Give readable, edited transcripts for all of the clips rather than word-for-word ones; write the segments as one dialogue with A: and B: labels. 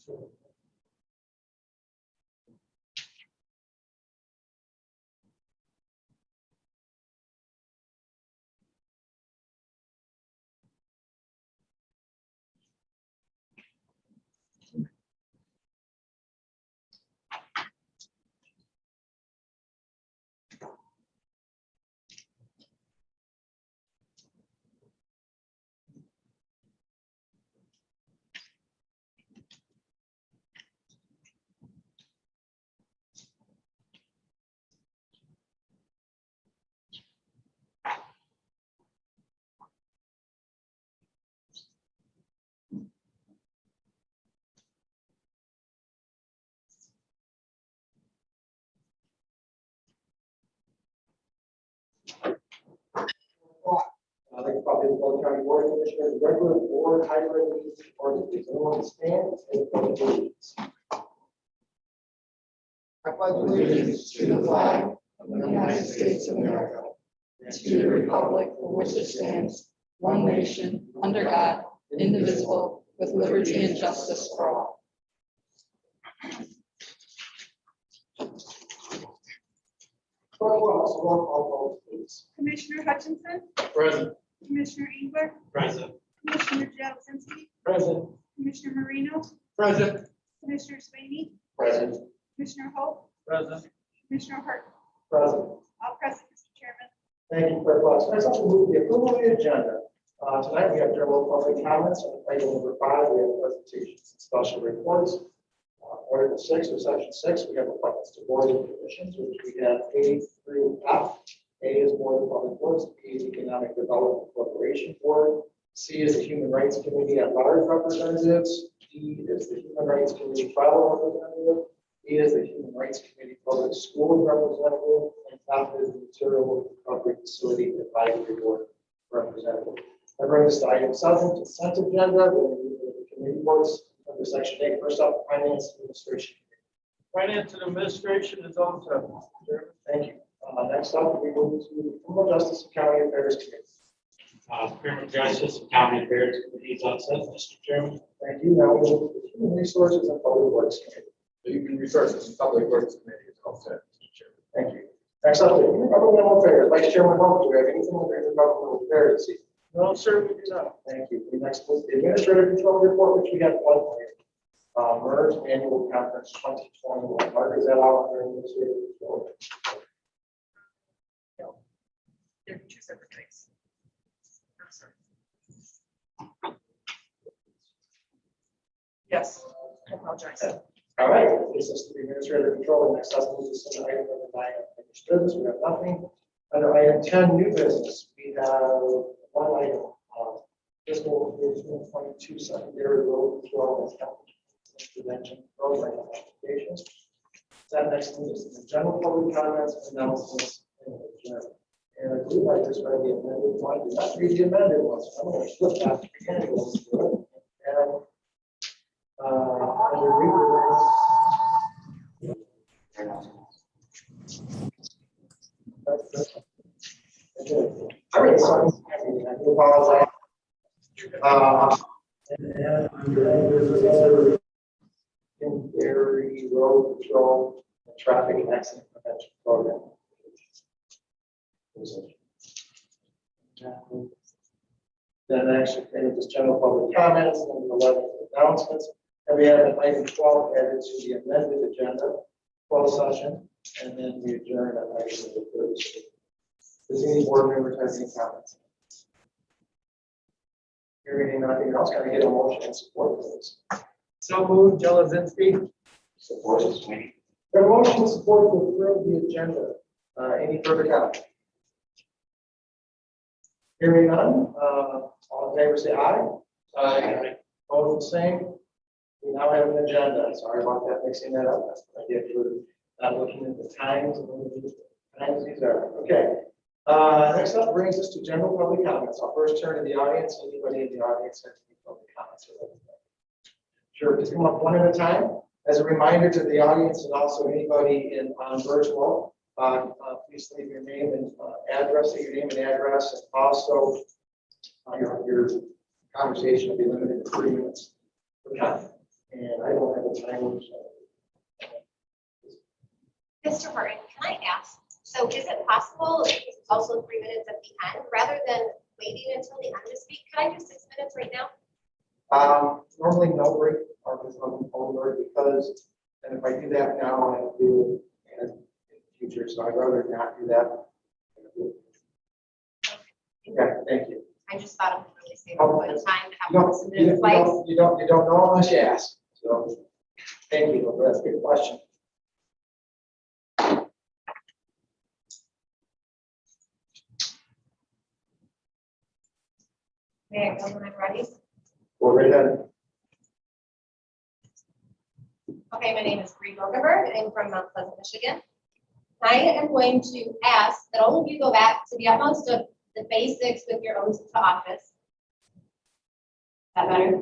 A: The BOC County Board of Commissioners regular board hybrid meetings or the everyone stand and pledge allegiance.
B: I pledge allegiance to the flag of the United States of America and to the republic for which it stands, one nation, under God, indivisible, with liberty and justice for all.
A: Roll call vote, please.
C: Commissioner Hutchinson,
A: Present.
C: Commissioner Engler,
A: Present.
C: Commissioner Jablonski,
A: Present.
C: Commissioner Marino,
A: Present.
C: Commissioner Swaney,
A: Present.
C: Commissioner Hope,
A: Present.
C: Commissioner Hart,
A: Present.
C: all present, Mr. Chairman.
A: Thank you, Clerk Watts. Next up, we'll move the approval of the agenda. Tonight we have general public comments on item number 5. We have presentations and special reports. Article 6 or section 6, we have appointments to boards and commissions, which we have A through F. A is Board of Public Works, B is Economic Development Corporation Board, C is the Human Rights Committee at Large Representatives, D is the Human Rights Committee Tribal Representative, E is the Human Rights Committee Public Schools Representative, and F is the Material Recovery Facility Advisory Board Representative. That brings us to item 7, consent agenda, the committee boards under section 8. First up, Finance Administration.
D: Finance and Administration is also. Mr. Chairman.
A: Thank you. Next up, we move to the Criminal Justice and County Affairs Committee.
D: Criminal Justice and County Affairs Committee is on set, Mr. Chairman.
A: Thank you. Now we move to the Human Resources and Public Works Committee.
E: The Human Resources and Public Works Committee is all set, Mr. Chairman.
A: Thank you. Next up, the Intergovernmental Affairs. Vice Chairman Hope, do we have anything with intergovernmental affairs this evening?
D: No, sir, we do not.
A: Thank you. The next was the Administrative Control Report, which we have one item. MERS Annual Conference 2021. Mark, is that out there? Administrative Control?
B: They're two separate things. I'm sorry. Yes, I apologize.
A: All right, this is the Administrative Control. Next up is the item number 9, unfinished business. We have nothing. Under item 10, new business, we have one item. Fiscal 2022 secondary road patrol and health prevention program applications. That next thing is the general public comments, announcements, and adjournment. And I believe I just read the amended one. Did not read the amended one, so I'm going to flip that to the annual one. And under I read some. I do apologize. And under secondary road patrol and traffic accident prevention program. Then actually, just general public comments, and 11 announcements. And we have an item 12 added to the amended agenda, 12 session, and then we adjourn at item number 30. Does any board member have any comments? Hearing nothing else, can I get a motion and support for this?
D: So moved, Jelazinski.
A: Support is Sweeney. The motion and support to approve the agenda. Any further comment? Hearing none, all in favor say aye. Aye. Opposed, the same. We now have an agenda. Sorry about that, mixing that up. That's what I did for not looking at the times. Times these are. Okay. Next up brings us to general public comments. I'll first turn to the audience. Anybody in the audience has any public comments or anything? Sure, just come up one at a time. As a reminder to the audience and also anybody in virtual, please leave your name and address, say your name and address, and also your conversation will be limited to 3 minutes. Okay. And I don't have a timer, so.
F: Mr. Horton, can I ask, so is it possible, because it's also 3 minutes at the end, rather than waiting until the end to speak, can I do 6 minutes right now?
A: Normally no break or just on over because, and if I do that now, I have to do it in the future, so I'd rather not do that. Okay, thank you.
F: I just thought it would really save a lot of time to
A: You
F: have
A: don't,
F: some
A: you
F: minutes
A: don't,
F: like.
A: you don't, you don't know unless you ask, so, thank you, that's a good question.
F: May I go when I'm ready?
A: Go right ahead.
F: Okay, my name is Bree Rogenberg. I'm from Mount Pleasant, Michigan. I am going to ask that all of you go back to the utmost of the basics with your oaths to office. Is that better?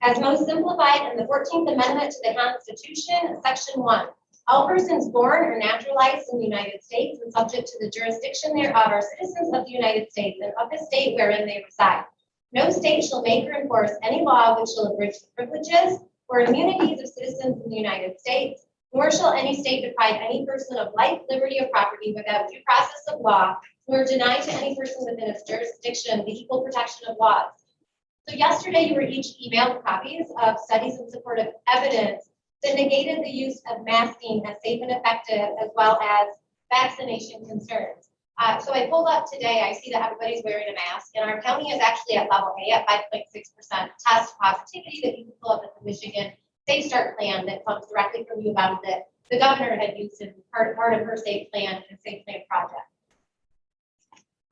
F: As most simplified in the 14th Amendment to the Constitution, Section 1, all persons born or naturalized in the United States and subject to the jurisdiction thereof are citizens of the United States and of the state wherein they reside. No state shall make or enforce any law which shall abridge the privileges or immunities of citizens in the United States, nor shall any state deprive any person of life, liberty, or property without due process of law, nor deny to any person within its jurisdiction the equal protection of laws. So yesterday you were each emailed copies of studies in support of evidence that negated the use of masking as safe and effective, as well as vaccination concerns. So I pulled up today, I see that everybody's wearing a mask, and our county is actually at level A at 5.6% test positivity that you can pull up at the Michigan Safe Start plan that comes directly from U of M that the governor had used in part of her safe plan and safe plan project.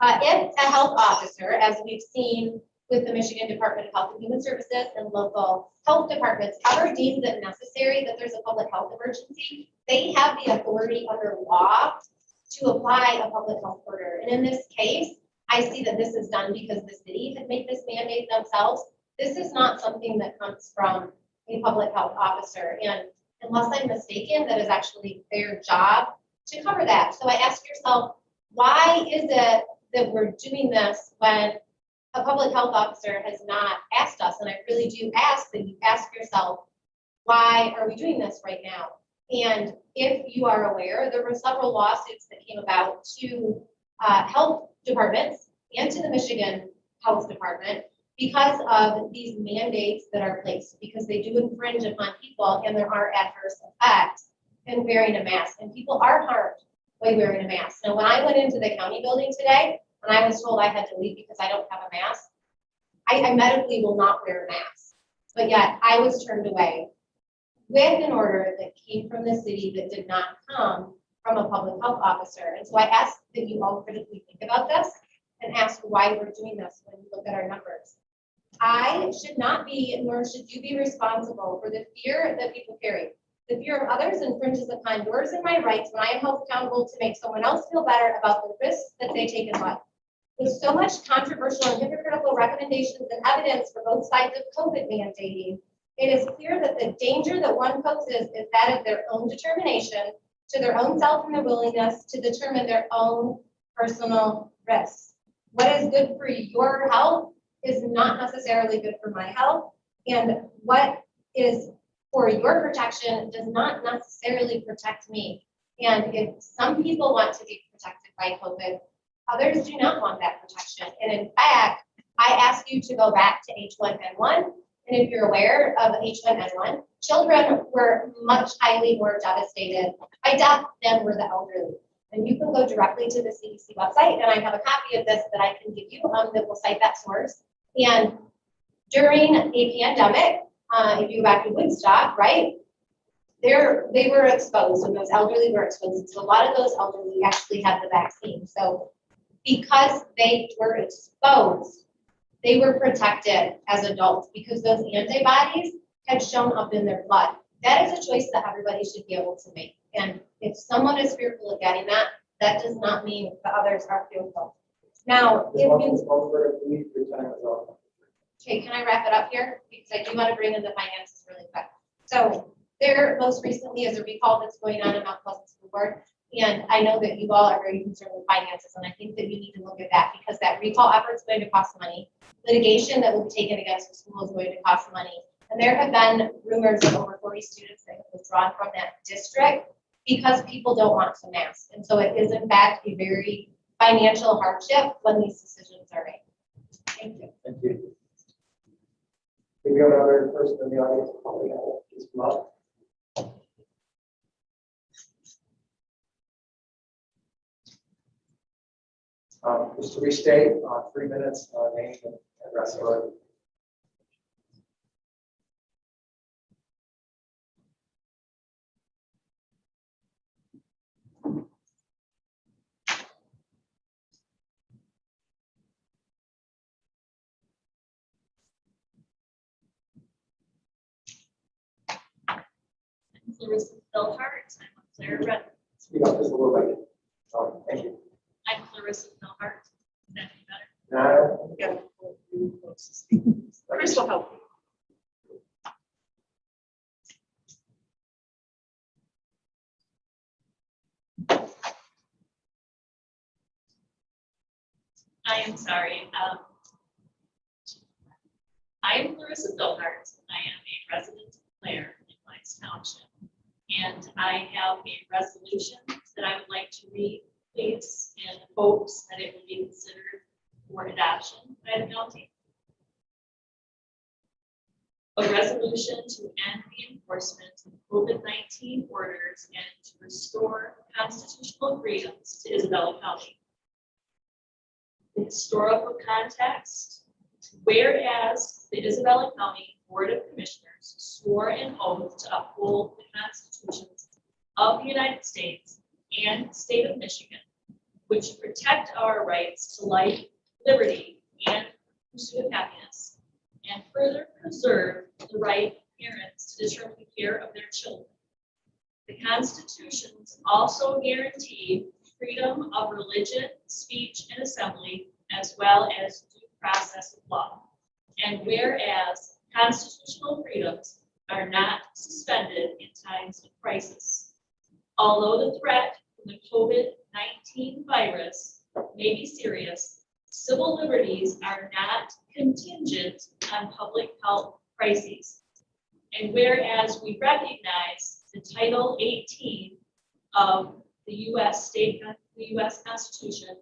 F: If a health officer, as we've seen with the Michigan Department of Health and Human Services and local health departments, ever deems it necessary that there's a public health emergency, they have the authority under law to apply a public health order. And in this case, I see that this is done because the city had made this mandate themselves. This is not something that comes from a public health officer. And unless I'm mistaken, that is actually their job to cover that. So I ask yourself, why is it that we're doing this when a public health officer has not asked us? And I really do ask that you ask yourself, why are we doing this right now? And if you are aware, there were several lawsuits that came about to health departments and to the Michigan Health Department because of these mandates that are placed, because they do infringe upon people and there are adverse effects in wearing a mask. And people are harmed by wearing a mask. Now, when I went into the county building today, and I was told I had to leave because I don't have a mask, I medically will not wear a mask. But yet I was turned away with an order that came from the city that did not come from a public health officer. And so I ask that you all critically think about this and ask why we're doing this when you look at our numbers. I should not be, nor should you be responsible for the fear that people carry. The fear of others infringes upon yours and my rights when I am held accountable to make someone else feel better about the risks that they take in life. With so much controversial and hypocritical recommendations and evidence for both sides of COVID mandating, it is clear that the danger that one poses is that of their own determination, to their own self and their willingness to determine their own personal risks. What is good for your health is not necessarily good for my health, and what is for your protection does not necessarily protect me. And if some people want to be protected by COVID, others do not want that protection. And in fact, I ask you to go back to H1N1. And if you're aware of H1N1, children were much highly more devastated by death than were the elderly. And you can go directly to the CDC website, and I have a copy of this that I can give you that will cite that source. And during a pandemic, if you go back to Woodstock, right, they were exposed, and those elderly were exposed. So a lot of those elderly actually had the vaccine. So because they were exposed, they were protected as adults because those antibodies had shown up in their blood. That is a choice that everybody should be able to make. And if someone is fearful of getting that, that does not mean the others are fearful. Now, if you, okay, can I wrap it up here? Because I do want to bring in the finances really quick. So there most recently is a recall that's going on in Mount Pleasant School Board. And I know that you all are very concerned with finances, and I think that you need to look at that because that recall effort is going to cost money. Litigation that will be taken against the school is going to cost money. And there have been rumors of over 40 students that have withdrawn from that district because people don't want to mask. And so it is in fact a very financial hardship when these decisions are made. Thank you.
A: Thank you. Do we have another person in the audience? Probably just come up. Just to restate, 3 minutes, name and address.
G: Clarissa Philhart. I'm a Claire Red.
A: Speak up just a little bit. Thank you.
G: I'm Clarissa Philhart. Is that any better?
C: Chris will help.
G: I am sorry. I am Clarissa Philhart. I am a resident of Clare in Lyons Township. And I have a resolution that I would like to read, please, in hopes that it will be considered for adoption by the county. A resolution to end the enforcement of COVID-19 orders and to restore constitutional freedoms to Isabella County. The historical context, whereas the Isabella County Board of Commissioners swore an oath to uphold the constitutions of the United States and the state of Michigan, which protect our rights to life, liberty, and pursuit of happiness, and further preserve the right of parents to determine the care of their children. The constitutions also guarantee freedom of religion, speech, and assembly, as well as due process of law. And whereas constitutional freedoms are not suspended in times of crisis. Although the threat from the COVID-19 virus may be serious, civil liberties are not contingent on public health crises. And whereas we recognize the Title 18 of the U.S. Constitution,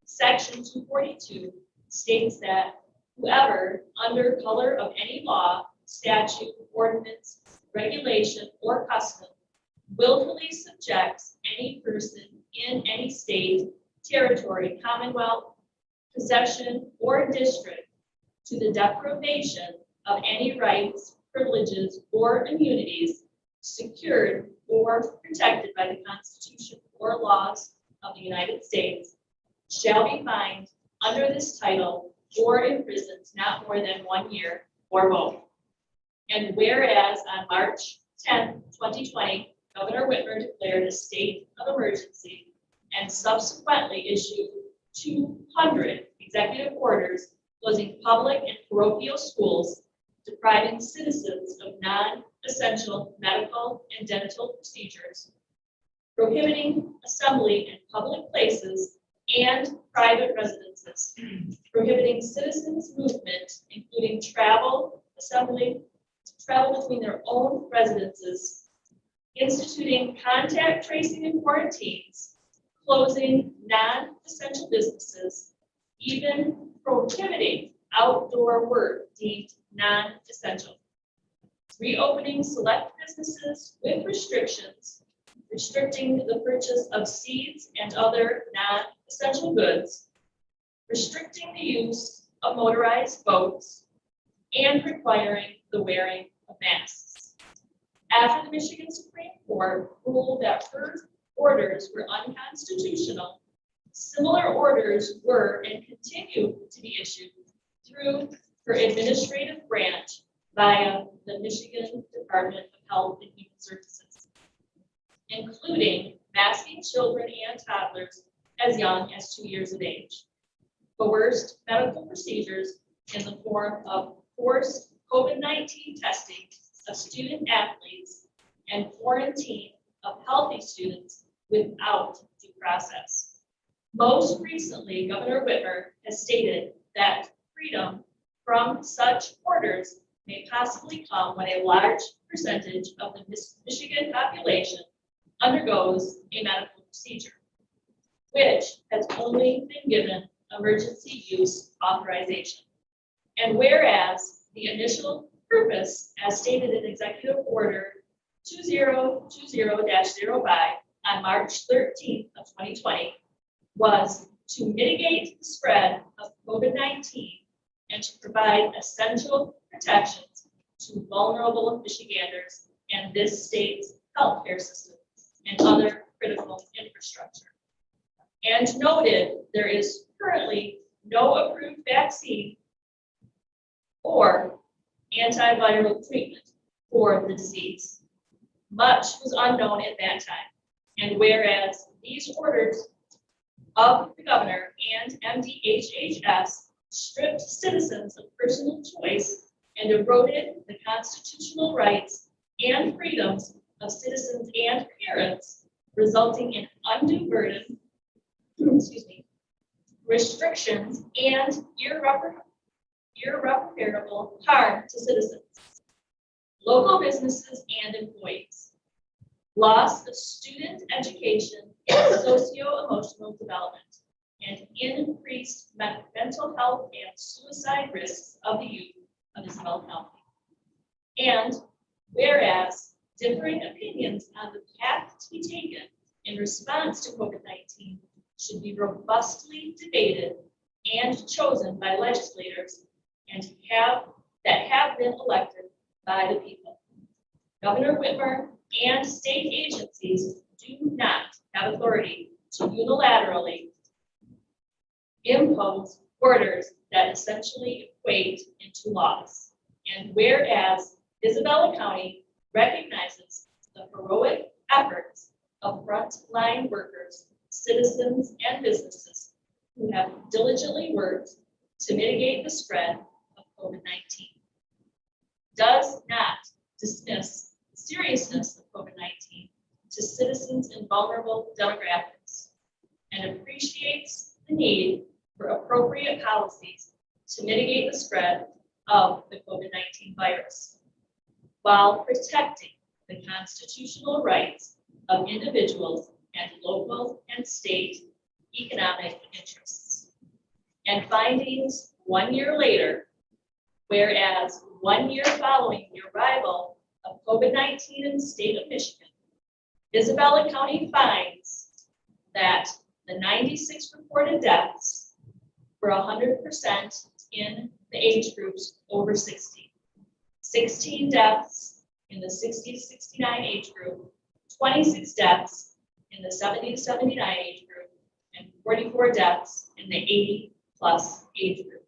G: Section 242 states that whoever, under color of any law, statute, ordinance, regulation, or custom, willfully subjects any person in any state, territory, commonwealth, possession, or district to the deprivation of any rights, privileges, or immunities secured or protected by the Constitution or laws of the United States shall be fined under this title or imprisoned not more than 1 year or both. And whereas on March 10, 2020, Governor Whitmer declared a state of emergency and subsequently issued 200 executive orders closing public and parochial schools, depriving citizens of non-essential medical and dental procedures, prohibiting assembly in public places and private residences, prohibiting citizens' movement, including travel between their own residences, instituting contact tracing and quarantines, closing non-essential businesses, even prohibiting outdoor work deemed non-essential, reopening select businesses with restrictions, restricting the purchase of seeds and other non-essential goods, restricting the use of motorized boats, and requiring the wearing of masks. After the Michigan Supreme Court ruled that her orders were unconstitutional, similar orders were and continue to be issued through her administrative branch via the Michigan Department of Health and Human Services, including masking children and toddlers as young as 2 years of age, coerced medical procedures in the form of forced COVID-19 testing of student athletes, and quarantine of healthy students without due process. Most recently, Governor Whitmer has stated that freedom from such orders may possibly come when a large percentage of the Michigan population undergoes a medical procedure, which has only been given emergency use authorization. And whereas the initial purpose, as stated in Executive Order 2020-05 on March 13th of 2020, was to mitigate the spread of COVID-19 and to provide essential protections to vulnerable Michiganders and this state's healthcare system and other critical infrastructure. And noted there is currently no approved vaccine or antiviral treatment for the disease. Much was unknown at that time. And whereas these orders of the governor and MDHHS stripped citizens of personal choice and eroded the constitutional rights and freedoms of citizens and parents, resulting in undue burden, restrictions, and irreparable harm to citizens, local businesses, and employees. Loss of student education and socio-emotional development, and increased mental health and suicide risks of the youth of Isabella County. And whereas differing opinions on the path to be taken in response to COVID-19 should be robustly debated and chosen by legislators and that have been elected by the people. Governor Whitmer and state agencies do not have authority to unilaterally impose orders that essentially equate into laws. And whereas Isabella County recognizes the heroic efforts of frontline workers, citizens, and businesses who have diligently worked to mitigate the spread of COVID-19, does not dismiss the seriousness of COVID-19 to citizens in vulnerable demographics, and appreciates the need for appropriate policies to mitigate the spread of the COVID-19 virus, while protecting the constitutional rights of individuals and local and state economic interests. And findings 1 year later, whereas 1 year following the arrival of COVID-19 in the state of Michigan, Isabella County finds that the 96 reported deaths were 100% in the age groups over 60. 16 deaths in the 60 to 69 age group, 26 deaths in the 70 to 79 age group, and 44 deaths in the 80 plus age group.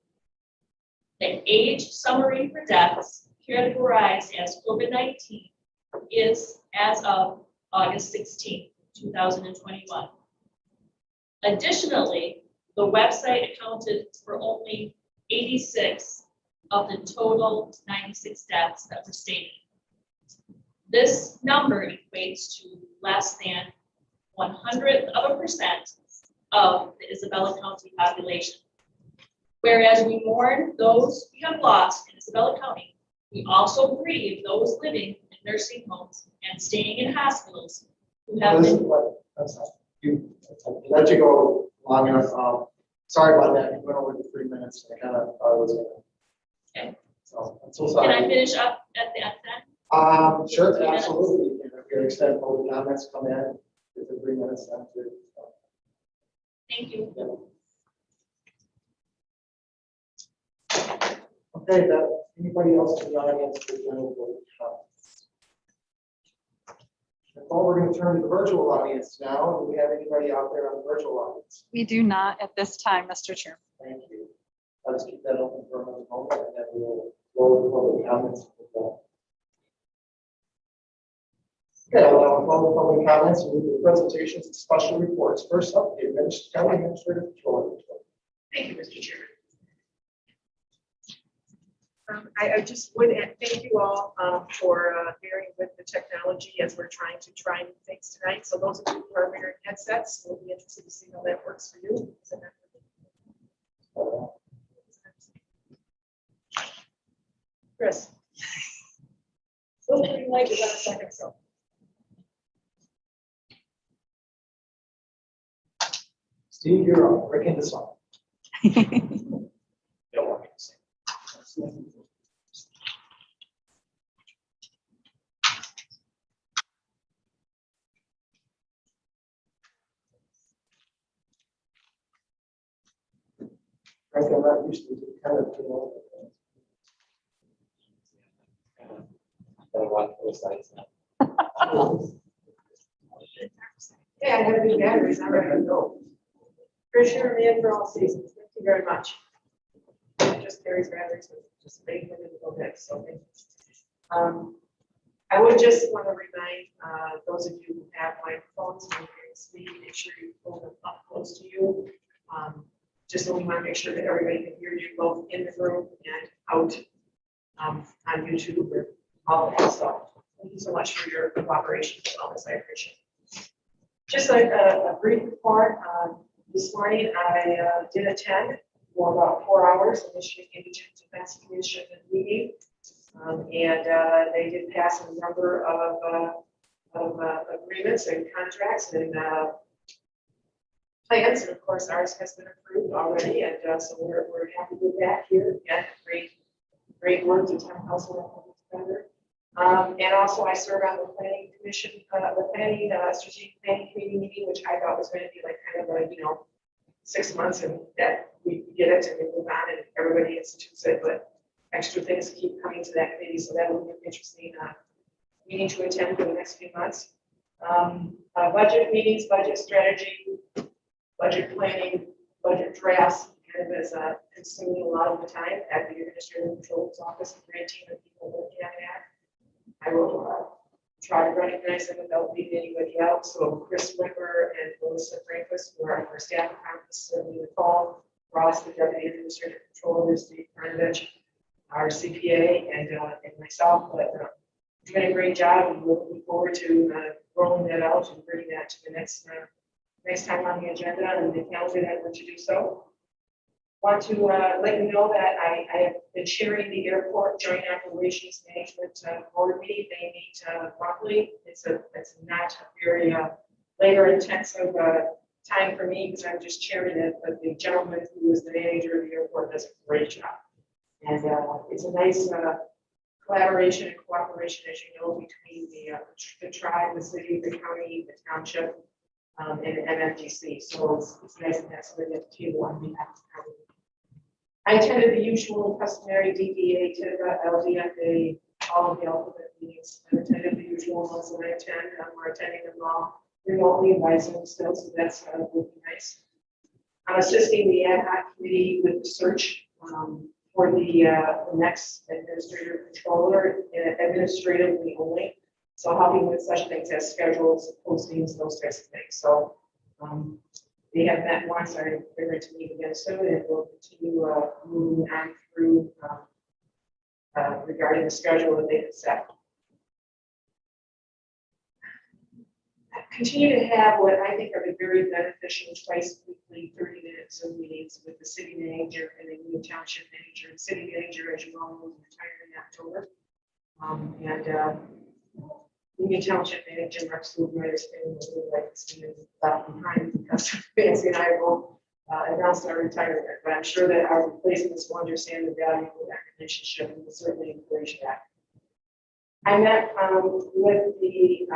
G: The age summary for deaths categorized as COVID-19 is as of August 16, 2021. Additionally, the website accounted for only 86 of the total 96 deaths that were stated. This number equates to less than 1/100% of the Isabella County population. Whereas we mourn those we have lost in Isabella County, we also grieve those living in nursing homes and staying in hospitals who have
A: This is
G: been.
A: what, that's not, you, I let you go long enough. Sorry about that. You went over the 3 minutes. I kind of thought it was gonna.
G: Okay.
A: So I'm so
G: Can I
A: sorry.
G: finish up at the end?
A: Sure,
G: 3 minutes?
A: absolutely. If you extend public comments, come in. It's a 3 minutes. Then too.
G: Thank you.
A: Okay, that, anybody else in the audience for general public comments? Well, we're going to turn to the virtual audience now. Do we have anybody out there on the virtual audience?
B: We do not at this time, Mr. Chair.
A: Thank you. I'll just keep that open for another moment and then we'll go to public comments. Okay, I'll call the public comments and move to the presentations and special reports. First up, the County Administrative Controller.
H: Thank you, Mr. Chairman. I just would thank you all for bearing with the technology as we're trying new things tonight. So those of you who are wearing headsets, we'll be interested to see how that works for you. Chris. green light is on a second go.
A: Steve, you're up. Breaking this up. Don't want me to sing. Frank, I'm not used to kind of,
H: Yeah, I have new batteries, I'm ready to go. Commissioner man for all seasons, thank you very much. It just carries batteries, with just making them in the next, so thank you. I would just want to remind those of you who have microphones, when you're speaking, make sure you pull them up close to you. Just so we want to make sure that everybody can hear you both in the room and out on YouTube or all of that stuff. Thank you so much for your cooperation with all this, I appreciate it. Just a brief report. This morning I did attend for about 4 hours the Michigan Indigent Defense Commission meeting. And they did pass a number of agreements and contracts and plans. And of course, ours has been approved already. And so we're happy with that here. Again, great work to town council and public defender. And also I serve on the planning commission, the planning, strategic planning committee meeting, which I thought was going to be like kind of a, 6 months and that we get it and we move on and everybody institutes it, but extra things keep coming to that committee. So that will be an interesting meeting to attend for the next few months. Budget meetings, budget strategy, budget planning, budget drafts, kind of is consuming a lot of the time at the Administrative Controller's Office, a great team of people working on that. I will try to recognize them without leaving anybody out. So Chris Wimmer and Melissa Franquist, who are our staff accountants, certainly Nicole Ross, the Deputy Administrative Controller, Steve Karnovich, our CPA, and myself, but doing a great job, and we're looking forward to rolling that out and bringing that to the next time on the agenda and the calendar that we're to do so. Want to let you know that I have been chairing the Airport Joint Operations Management Board meeting. They meet monthly. It's not a very labor-intensive time for me because I'm just chairing it, but the gentleman who is the manager of the airport does a great job. And it's a nice collaboration and cooperation, as you know, between the tribe, the city, the county, the township, and MFGC. So it's nice to have somebody at the table on behalf of the county. I attended the usual customary DDA, TIFA, LDFA, all of the alphabet meetings. I attended the usual ones that I attend. We're attending them all remotely by Zoom still, so that's would be nice. I'm assisting the ad hoc committee with the search for the next administrator controller, administratively only. So helping with such things as schedules, postings, those types of things. So they have met once. They're going to meet again soon, and we'll continue moving on through regarding the schedule that they have set. I continue to have what I think are the very beneficial twice weekly 30-minute Zoom meetings with the city manager and the new township manager. The city manager, as you all know, is retiring in October. Union Township Manager Mark Stewart is really like to see him left behind because Nancy and I will announce our retirement. But I'm sure that our replacements will understand the value of that relationship and will certainly encourage that. I met with the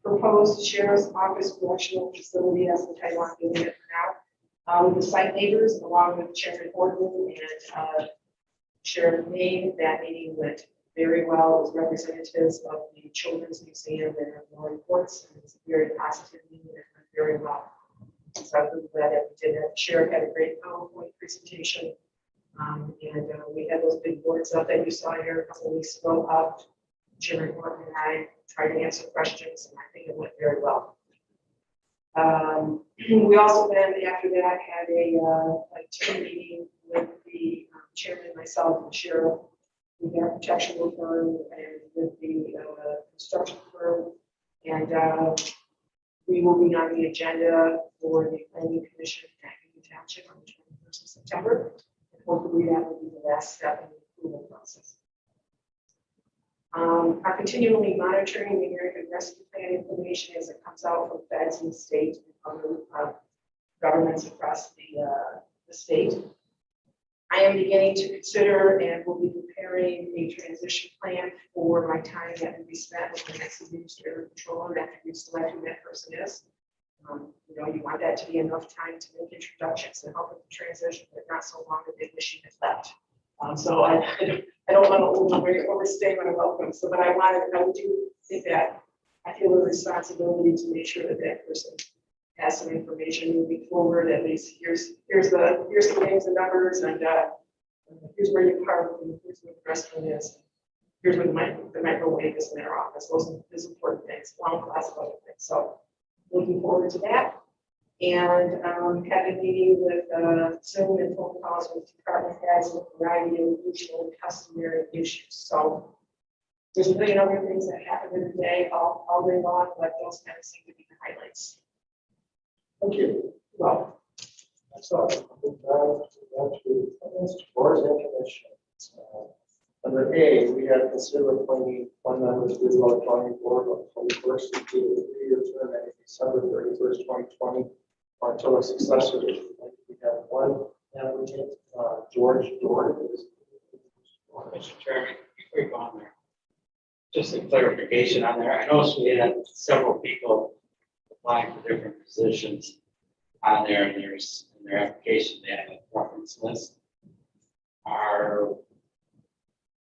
H: proposed Sheriff's Office Correctional Facility, as the title I'm giving it for now, with the site neighbors, along with Chairman Horton and Sheriff Maine. That meeting went very well with representatives of the Children's Museum and more reports, and it's a very positive meeting and it went very well. So I'm really glad that we did that. The sheriff had a great PowerPoint presentation, and we had those big boards up that you saw here a couple of weeks ago up. Chairman Horton and I tried to answer questions, and I think it went very well. We also then, after that, had a team meeting with the chairman, myself, and sheriff, with our protection firm and with the construction firm, and we will be on the agenda for the planning commission at Union Township on the 21st of September. And hopefully that will be the last step in the approval process. Are continually monitoring the American Rescue Plan information as it comes out from feds and state and other governments across the state. I am beginning to consider and will be preparing a transition plan for my time that will be spent with the next administrative controller after you select who that person is. You know, you want that to be enough time to make introductions and help with the transition, but not so long that they wish you had left. So I don't want to overstay my welcome. So, but I do think that I feel a responsibility to make sure that that person has some information moving forward. At least here's the names and numbers, and here's where you park, and here's where the restroom is. Here's where the microwave is in their office. Those important things, long class of other things. So looking forward to that. And had a meeting with Zoom and phone calls with department heads with a variety of usual and customary issues. So there's a million other things that happen in the day all day long, but those kind of seem to be the highlights.
A: Thank you. Well, that's all. Boards and commissions. Under A, we have considered appointing one member to the Isabella County Board on the 21st to be a 3-year term ending December 31st, 2020, or until a successor is appointed. We have one applicant, George Dorn.
I: Mr. Chairman, before you go on there, just a clarification on there. I noticed we had several people applying for different positions on there, and there's in their application they have a preference list. Are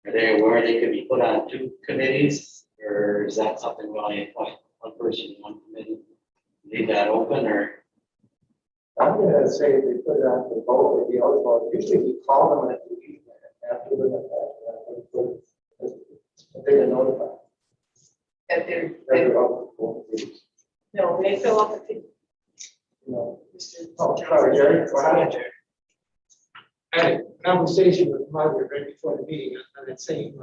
I: they aware they could be put on 2 committees, or is that something we only appoint one person in one committee? Leave that open, or?
A: I'm going to say if they put it on the vote, they'd be eligible. Usually we call them at the meeting after the they get notified.
H: That they're
A: No,
H: no, they fill out the Mr.
A: oh, sorry, Jerry. Go ahead.
J: I had a conversation with Margaret right before the meeting on that same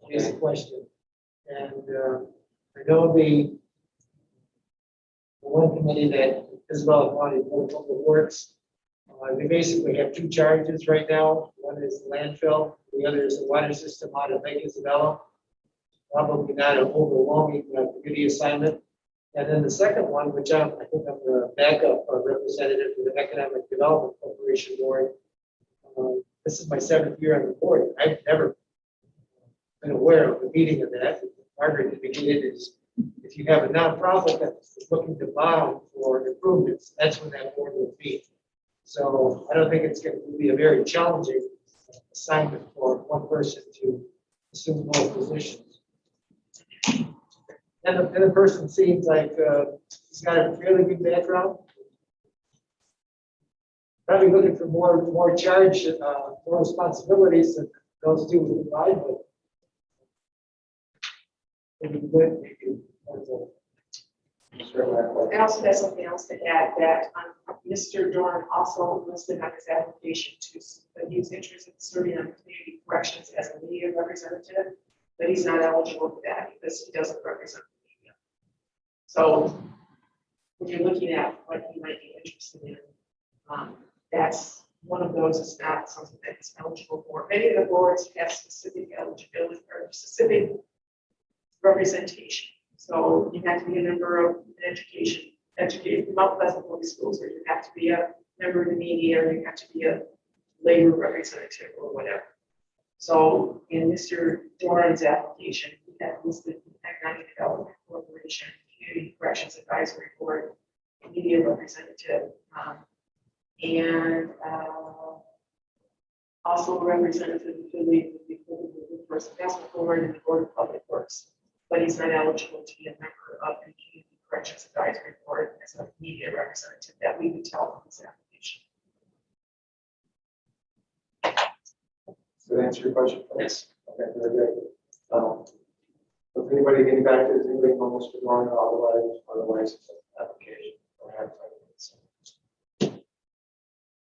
J: basic question. And I know the one committee that Isabella wanted more public works. They basically have 2 charges right now. One is the landfill, the other is the water system out of Lake Isabella. Probably not an overwhelming committee assignment. And then the second one, which I think I'm the backup representative for the Economic Development Corporation Board. This is my 7th year on the board. I've never been aware of the meeting of that. Margaret indicated is if you have a nonprofit that's looking to bond for improvements, that's when that board will meet. So I don't think it's going to be a very challenging assignment for one person to assume both positions. And the person seems like he's got a fairly good background. Probably looking for more charge, more responsibilities than those 2 would provide, but maybe good, maybe more.
H: I also have something else to add that Mr. Dorn also listed on his application that he's interested in serving on community corrections as a media representative, but he's not eligible for that because he doesn't represent the media. So when you're looking at what he might be interested in, that's one of those is not something that he's eligible for. Many of the boards have specific eligibility or specific representation. So you have to be a member of an educated Mount Pleasant Public Schools, or you have to be a member of the media, or you have to be a labor representative or whatever. So in Mr. Doran's application, he had listed the Economic Development Corporation, Community Corrections Advisory Board, media representative, and also a representative affiliated with the Reimburse Investment Board and the Board of Public Works. But he's not eligible to be a member of the Community Corrections Advisory Board as a media representative. That we would tell from his application.
A: Does that answer your question?
H: Yes.
A: Okay, very good. Does anybody getting back to, is anybody know Mr. Dorn, otherwise it's an application or advertising?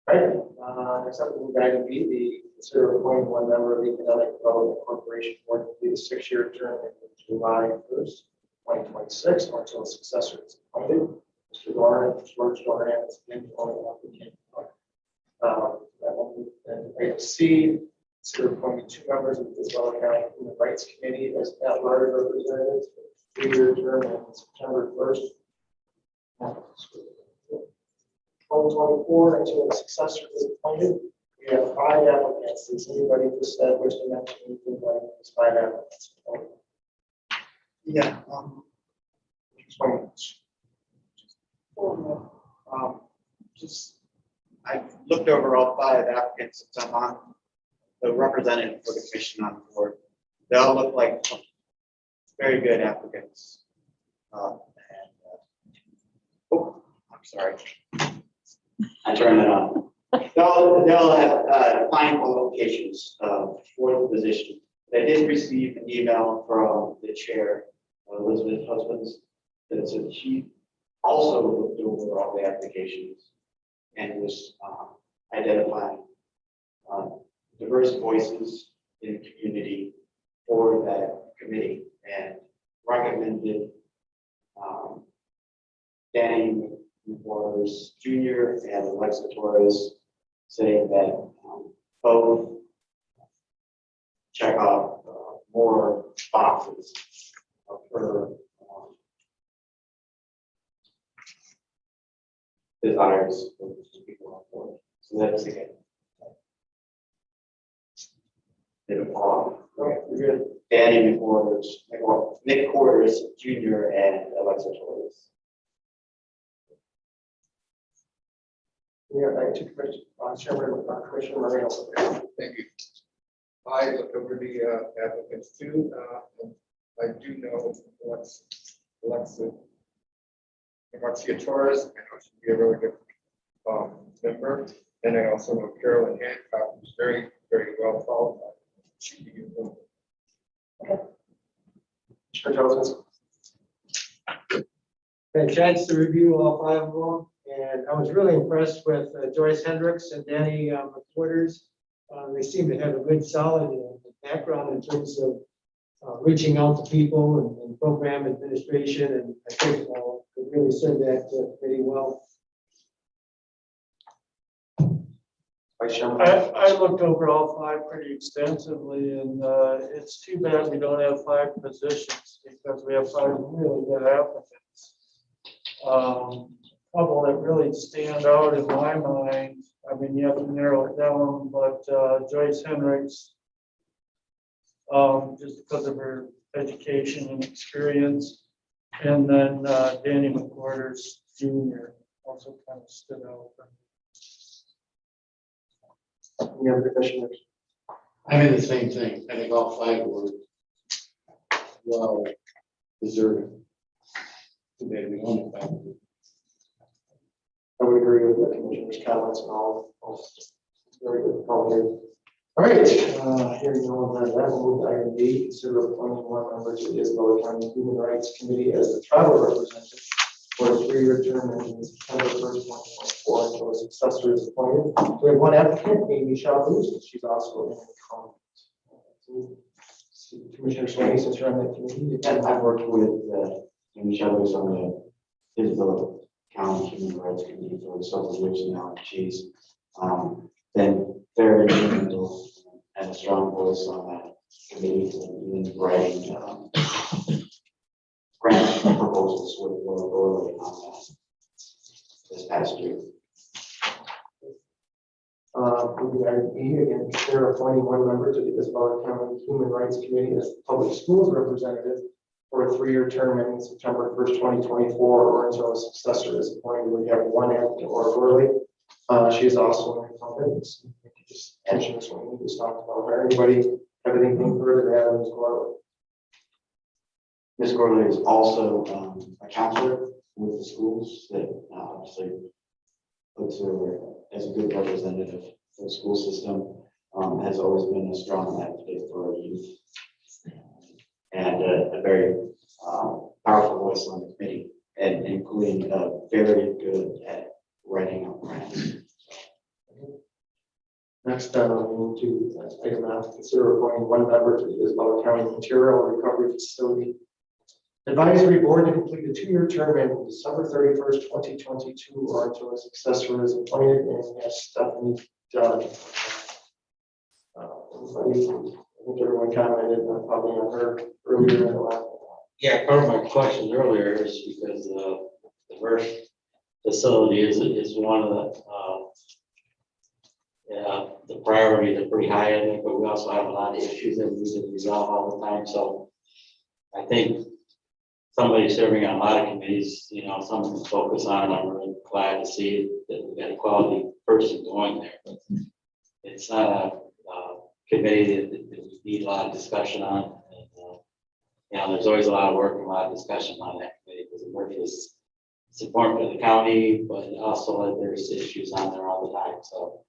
A: Right, next up, we'll guide and be the consider appointing one member of the Economic Development Corporation Board to be the 6-year term ending July 1st, 2026, or until a successor is appointed. Mr. Dorn, George Dorn, has been appointed applicant. That one, and item C, Consider appointing 2 members of the Isabella County Human Rights Committee as at-large representatives for a 3-year term on September 1st, 2024, until a successor is appointed. We have 5 applicants. Does anybody just wish to mention anything about these 5 applicants?
K: Yeah,
A: Explain.
K: just, I've looked over all 5 applicants since I'm on the representative for the commission on the board. They all look like very good applicants. Oh, I'm sorry.
I: I turned it on. They'll have fine qualifications for the position. I did receive an email from the chair, Elizabeth Husbands, that said she also looked over all the applications and was identifying diverse voices in the community for that committee and recommended Danny Waters Jr. and Alexa Torres, saying that both check off more boxes of her desires for people on board. So that's again.
A: Okay, we're good.
I: Danny McQuarters, Nick Quarters Jr. and Alexa Torres.
A: We have 2 commissioners, Chairman Commissioner Moreno.
E: Thank you. I looked over the applicants too, and I do know Alexa Marcia Torres, I know she'd be a really good member. And I also know Carolyn Hancock, who's very, very well qualified. She'd be a good member.
A: Chair Joseph.
J: Had a chance to review all 5 of them, and I was really impressed with Joyce Hendricks and Danny McQuarters. They seem to have a good, solid background in terms of reaching out to people and program administration, and I think they really served that pretty well.
A: Vice Chairman.
D: I looked over all 5 pretty extensively, and it's too bad we don't have 5 positions because we have 5 really good applicants. Couple that really stand out in my mind, I mean, you have to narrow it down, but Joyce Hendricks, just because of her education and experience, and then Danny McQuarters Jr. also kind of stood out.
A: Any other commissioners?
L: I mean, the same thing. I think all 5 were well deserving. Too bad we only 5.
A: I would agree with the commissioner's comments and all. Very good call here. All right, here you go. That will move to item D. Consider appointing 1 member to the Isabella County Human Rights Committee as the travel representative for a 3-year term ending September 1st, 2024, until a successor is appointed. We have 1 applicant, Amy Chavez, and she's also in the comment. Commissioner Swaney, since you're on that committee.
I: And I've worked with Amy Chavez on the Isabella County Human Rights Committee for several years now. And she's been very instrumental and a strong voice on that committee, and even writing grant proposals with Laura Gorley on that this past year.
A: Moving to item E, again, consider appointing 1 member to the Isabella County Human Rights Committee as the public schools representative for a 3-year term ending September 1st, 2024, or until a successor is appointed. We have 1 applicant, Laura Gorley. She is also an incumbent. Just mention this one. We just talked about her. Anybody have anything further to add on Ms. Gorley?
I: Ms. Gorley is also a counselor with the schools that obviously puts her as a good representative for the school system. Has always been a strong advocate for our youth and a very powerful voice on the committee, and including very good at writing up grants.
A: Next, we move to item F, consider appointing 1 member to the Isabella County Material Recovery Facility Advisory Board to complete a 2-year term ending December 31st, 2022, or until a successor is appointed. And yes, Stephanie Dunn. I think everyone commented probably on her earlier in the last.
I: Yeah, part of my questions earlier is because the first facility is one of the priorities are pretty high, I think, but we also have a lot of issues that we need to resolve all the time, so I think somebody serving on a lot of committees, you know, someone to focus on, I'm really glad to see that we got a quality person going there. It's not a committee that we need a lot of discussion on. And, you know, there's always a lot of work and a lot of discussion on that committee because the work is important to the county, but also there's issues on there all the time. So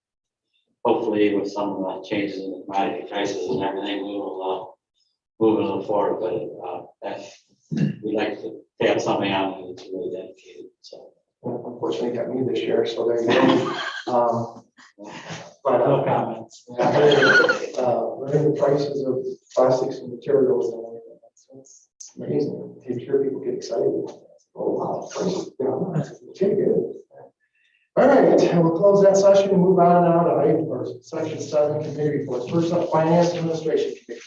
I: hopefully with some of the changes in the commodity prices and everything, we will move a little forward. But we'd like to have somebody on that's really dedicated. So
A: Unfortunately, got me this year, so there you go. But
I: no comments.
A: Learning the prices of plastics and materials and everything, it's amazing. I'm sure people get excited. Oh, wow, prices, you know, it's pretty good. All right, we'll close that session and move on now to item or section 7 committee reports. First up, Finance Administration Committee.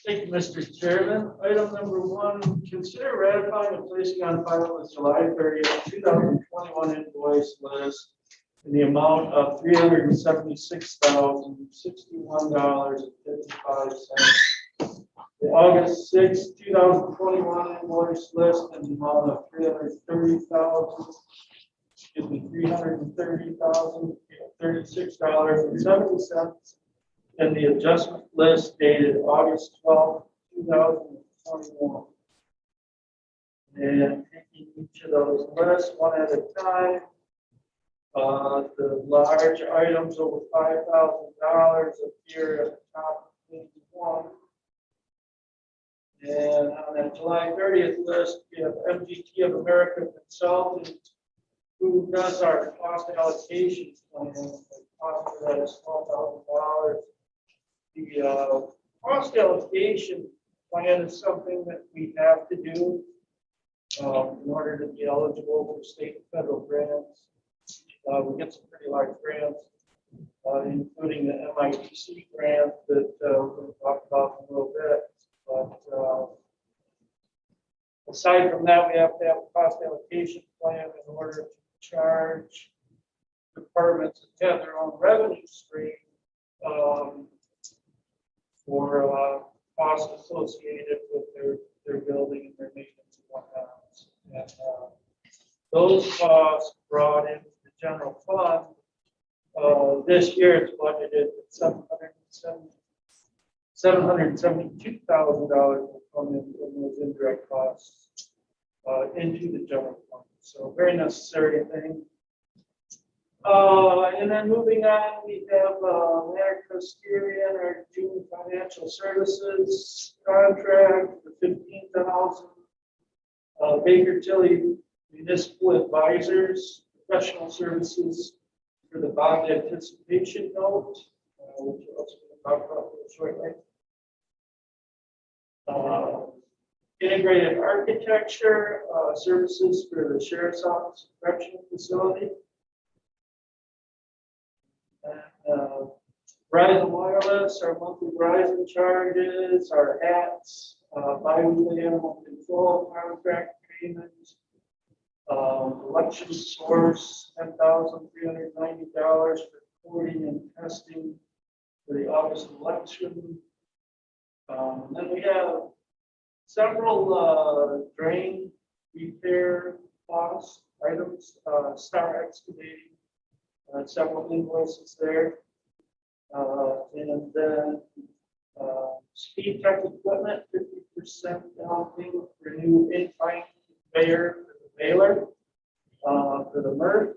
D: Thank you, Mr. Chairman. Item number 1, consider ratifying and placing on file the July 30th, 2021 invoice list in the amount of $376,061.55. The August 6th, 2021 invoice list in the amount of $330,036.70. And the adjustment list dated August 12th, 2021. And taking each of those lists one at a time. The large items over $5,000 appear at the top of page 1. And on that July 30th list, we have MGT of America Consultant, who does our cost allocation plan. The cost of that is $12,000. The cost allocation plan is something that we have to do in order to be eligible for state and federal grants. We get some pretty large grants, including the MITC grant that we'll talk about in a little bit. But aside from that, we have to have a cost allocation plan in order to charge departments that have their own revenue stream for costs associated with their building and their maintenance and whatnot. And those costs brought into the general fund. This year it's budgeted at $772,000 will come in from those indirect costs into the general fund. So very necessary thing. And then moving on, we have Mayor Costerian, our June financial services contract for $15,000. Baker Tilly Municipal Advisors, professional services for the bond anticipation note, which we're also going to talk about shortly. Integrated architecture services for the Sheriff's Office Correctional Facility. And Verizon Wireless, our monthly Verizon charges, our hats, bi-weekly animal control contract payments, election source, $10,390 for recording and testing for the August election. Then we have several drain repair cost items, Star Excavating, several invoices there. And then Speed Tech Equipment, 50% down payment for a new incline conveyor for the baler for the MRF.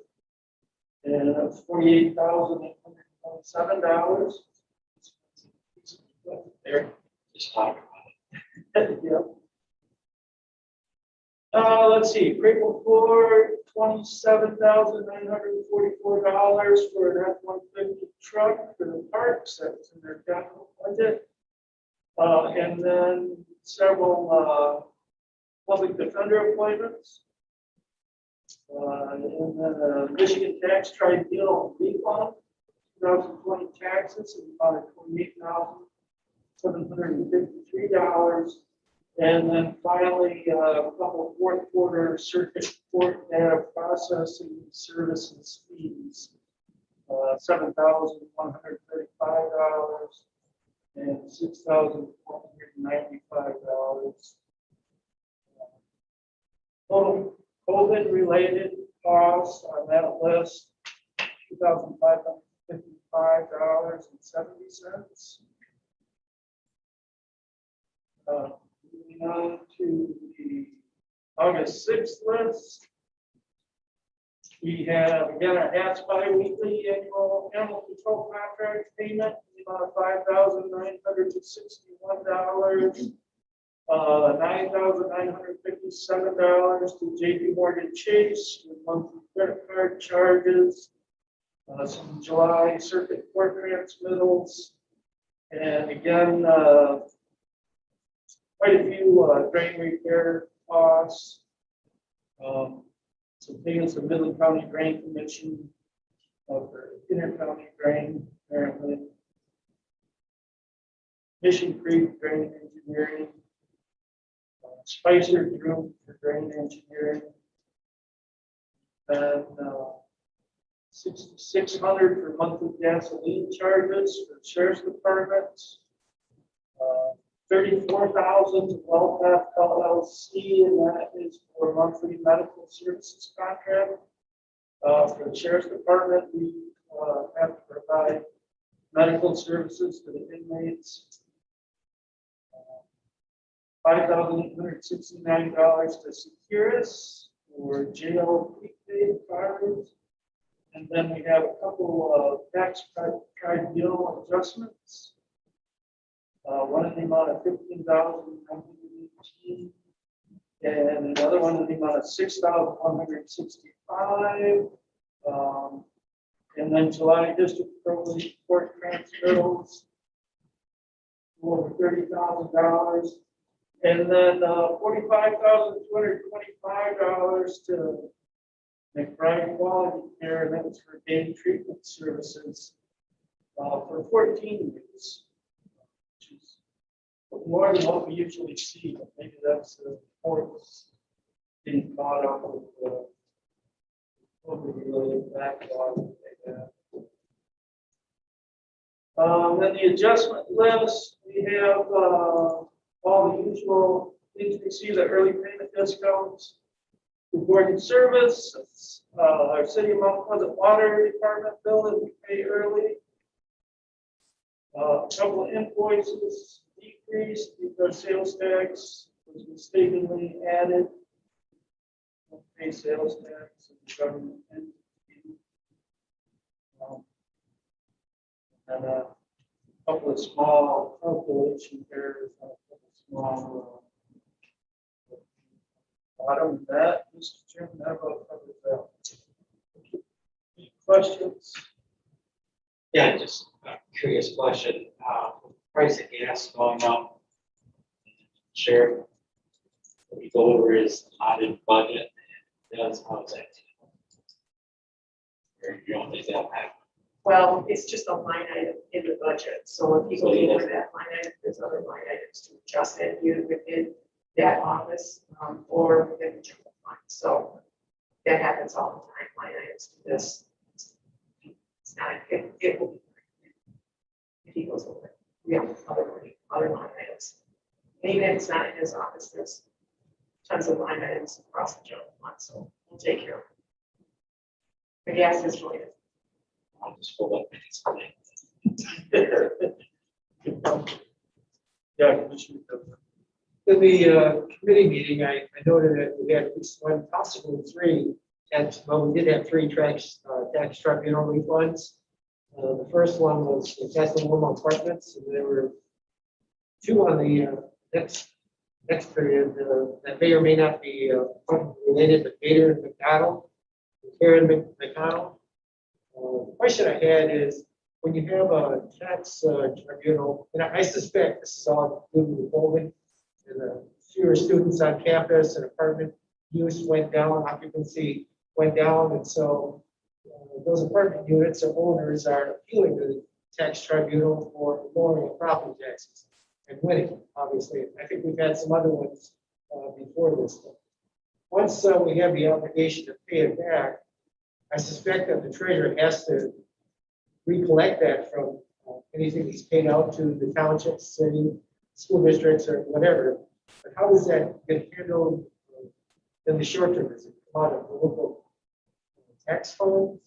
D: And that's $48,827. There.
I: Just talk
D: Yep. Let's see, Cradle Floor, $27,944 for an F-150 truck for the parks. That's in their capital budget. And then several public defender appointments. And then Michigan Tax Tribunal refund 2020 taxes in the amount of $28,753. And then finally, a couple fourth quarter circuit court data processing services fees, $7,135 and $6,495. Total COVID-related costs on that list, $2,555.70. Moving on to the August 6th list. We have again our HATS bi-weekly annual animal control contract payment in the amount of $5,961. $9,957 to JP Morgan Chase with monthly credit card charges. Some July circuit court transmittals. And again, quite a few drain repair costs. Some payments to Midland County Drain Commission for inter-county drain, apparently. Mission Creek Drain Engineering. Spicer Group for drain engineering. And $6,600 for monthly gasoline charges for sheriff's departments. $34,000 to WellPath LLC, and that is for monthly medical services contract. For the sheriff's department, we have to provide medical services to the inmates. $5,869 to Securus for jail prepaid cards. And then we have a couple of tax tribunal adjustments. One in the amount of $15,918, and another one in the amount of $6,165. And then July District Court transmittals over $30,000. And then $45,225 to McBride Quality Care, and that was for day treatment services for 14 weeks, which is more than what we usually see. But maybe that's the courts being caught up with the COVID-related backlog that they have. Then the adjustment list, we have all the usual things we see, the early payment discounts, the board and service, our city of Mount Pleasant Water Department bill that we pay early. A couple of invoices decreased because sales tax was mistakenly added. Don't pay sales tax in the government entity. And a couple of small calculation errors. Small bottom of that, Mr. Chairman, that about covers that. Any questions?
I: Yeah, just a curious question. Price of gas going up. Sheriff, what we go over is audit budget. That's how it's at. Or you don't think that'll happen?
H: Well, it's just a line item in the budget, so if you go over that line item, there's other line items to adjust it either within that office or within the general fund. So that happens all the time, line items to this. It's not, it will be, if he goes over it. We have other line items. And even if it's not in his office, there's tons of line items across the general fund, so we'll take care of it. But yes, it's related.
I: I'll just pull up and explain.
D: Yeah, Commissioner.
J: In the committee meeting, I noted that we had at least one, possibly three, well, we did have three tax tribunal refunds. The first one was the Castle Apartments, and there were two on the next period that may or may not be related to Gator and McDonald, Karen McDonald. The question I had is, when you have a tax tribunal, and I suspect this is all due to the COVID, and fewer students on campus and apartment use went down, occupancy went down, and so those apartment units or owners are appealing to the tax tribunal for lowering of property taxes and winning, obviously. I think we've had some other ones before this. Once we have the obligation to pay it back, I suspect that the treasurer has to recollect that from anything that's paid out to the townships, city, school districts, or whatever. But how does that get handled in the short term? Does it come out of the local tax funds?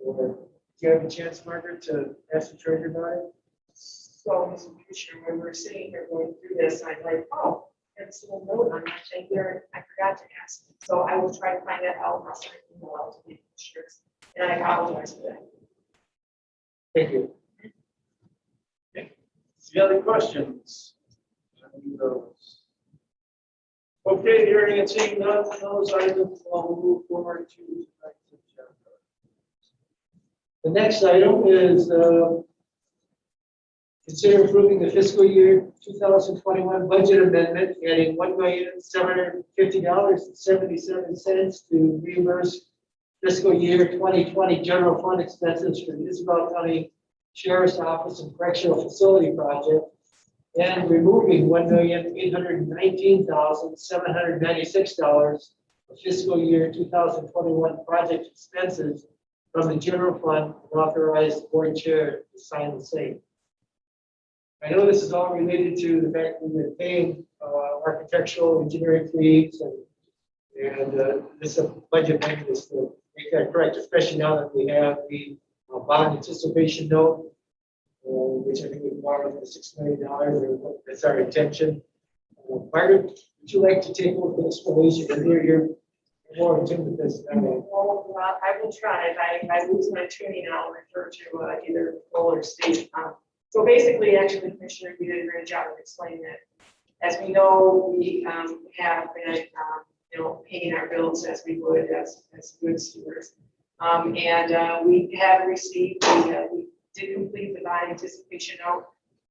J: Or do you have a chance, Margaret, to ask the treasurer about it?
H: So, Mr. Commissioner, when we're sitting here going through this, I'm like, oh, there's a little note on that thing there, I forgot to ask. So I will try to find that out, and I'll send an email out to the commissioners, and I apologize for that.
J: Thank you.
D: Any other questions? On those? Okay, hearing and seeing none, those items will move forward to tonight's agenda.
J: The next item is consider approving the fiscal year 2021 budget amendment, adding $1,750.77 to reimburse fiscal year 2020 general fund expenses for the Isabella County Sheriff's Office and Correctional Facility Project, and removing $1,819,796 of fiscal year 2021 project expenses from the general fund, and authorize the board chair to sign the same. I know this is all related to the fact that we've been paying architectural engineering fees, and this budget amendment is to make that correct, especially now that we have the bond anticipation note, which I think we borrowed for $6 million, or that's our intention. Margaret, would you like to take over the explanation? You're more in tune with this than I am.
H: Well, I will try. If I lose my tuning, I'll refer to either Nicole or Steve. So basically, actually, Commissioner, you did a great job of explaining that. As we know, we have been, paying our bills as we would as good stewards. And we have received, we did complete the bond anticipation note.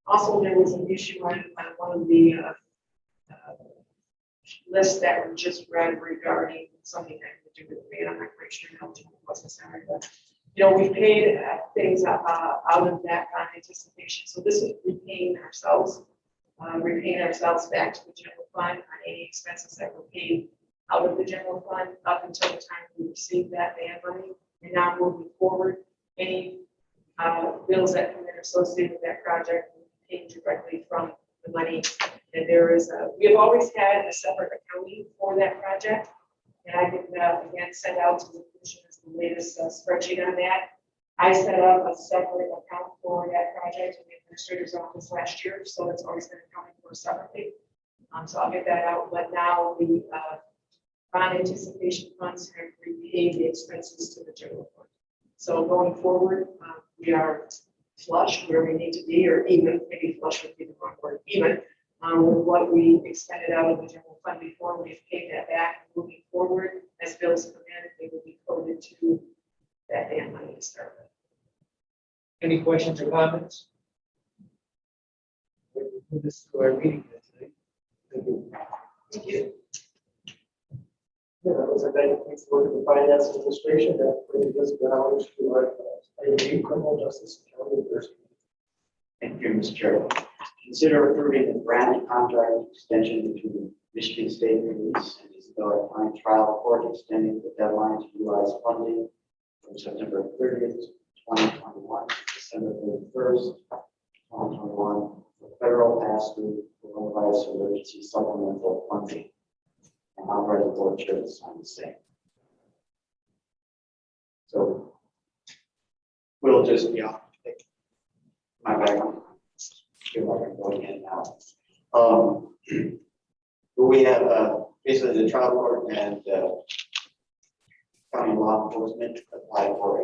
H: Also, there was an issue on one of the lists that were just read regarding something that had to do with the ban. I'm not quite sure how much it was necessary, but we paid things out of that bond anticipation. So this is repaying ourselves back to the general fund on any expenses that were paid out of the general fund up until the time we received that ban money. And now moving forward, any bills that come in associated with that project will be paid directly from the money. And there is we have always had a separate accounting for that project. And I can again send out to the commissioners the latest spreadsheet on that. I set up a separate account for that project in the administrator's office last year, so it's always been accounted for separately. So I'll get that out. But now the bond anticipation funds have repaid the expenses to the general fund. So going forward, we are flush where we need to be, or even, maybe flush would be the wrong word, even with what we expended out of the general fund before. We've paid that back. Moving forward, as bills come in, they will be coded to that ban money to start with.
J: Any questions or comments? We'll move this to our meeting today. Thank you.
H: Thank you.
A: Yeah, that was a thank you for the finance administration that really does good knowledge to our criminal justice and county university.
K: Thank you, Mr. Chair. Consider approving the grant contract extension between Michigan State Police and Isabella County Trial Court, extending the deadline to utilize funding from September 30th, 2021 to December 31st, 2021 for federal pass-through coronavirus emergency supplemental funding. And authorize the board chair to sign the same. So we'll just be on. My background. Feel like I'm going in now. We have basically the trial court and county law enforcement applied for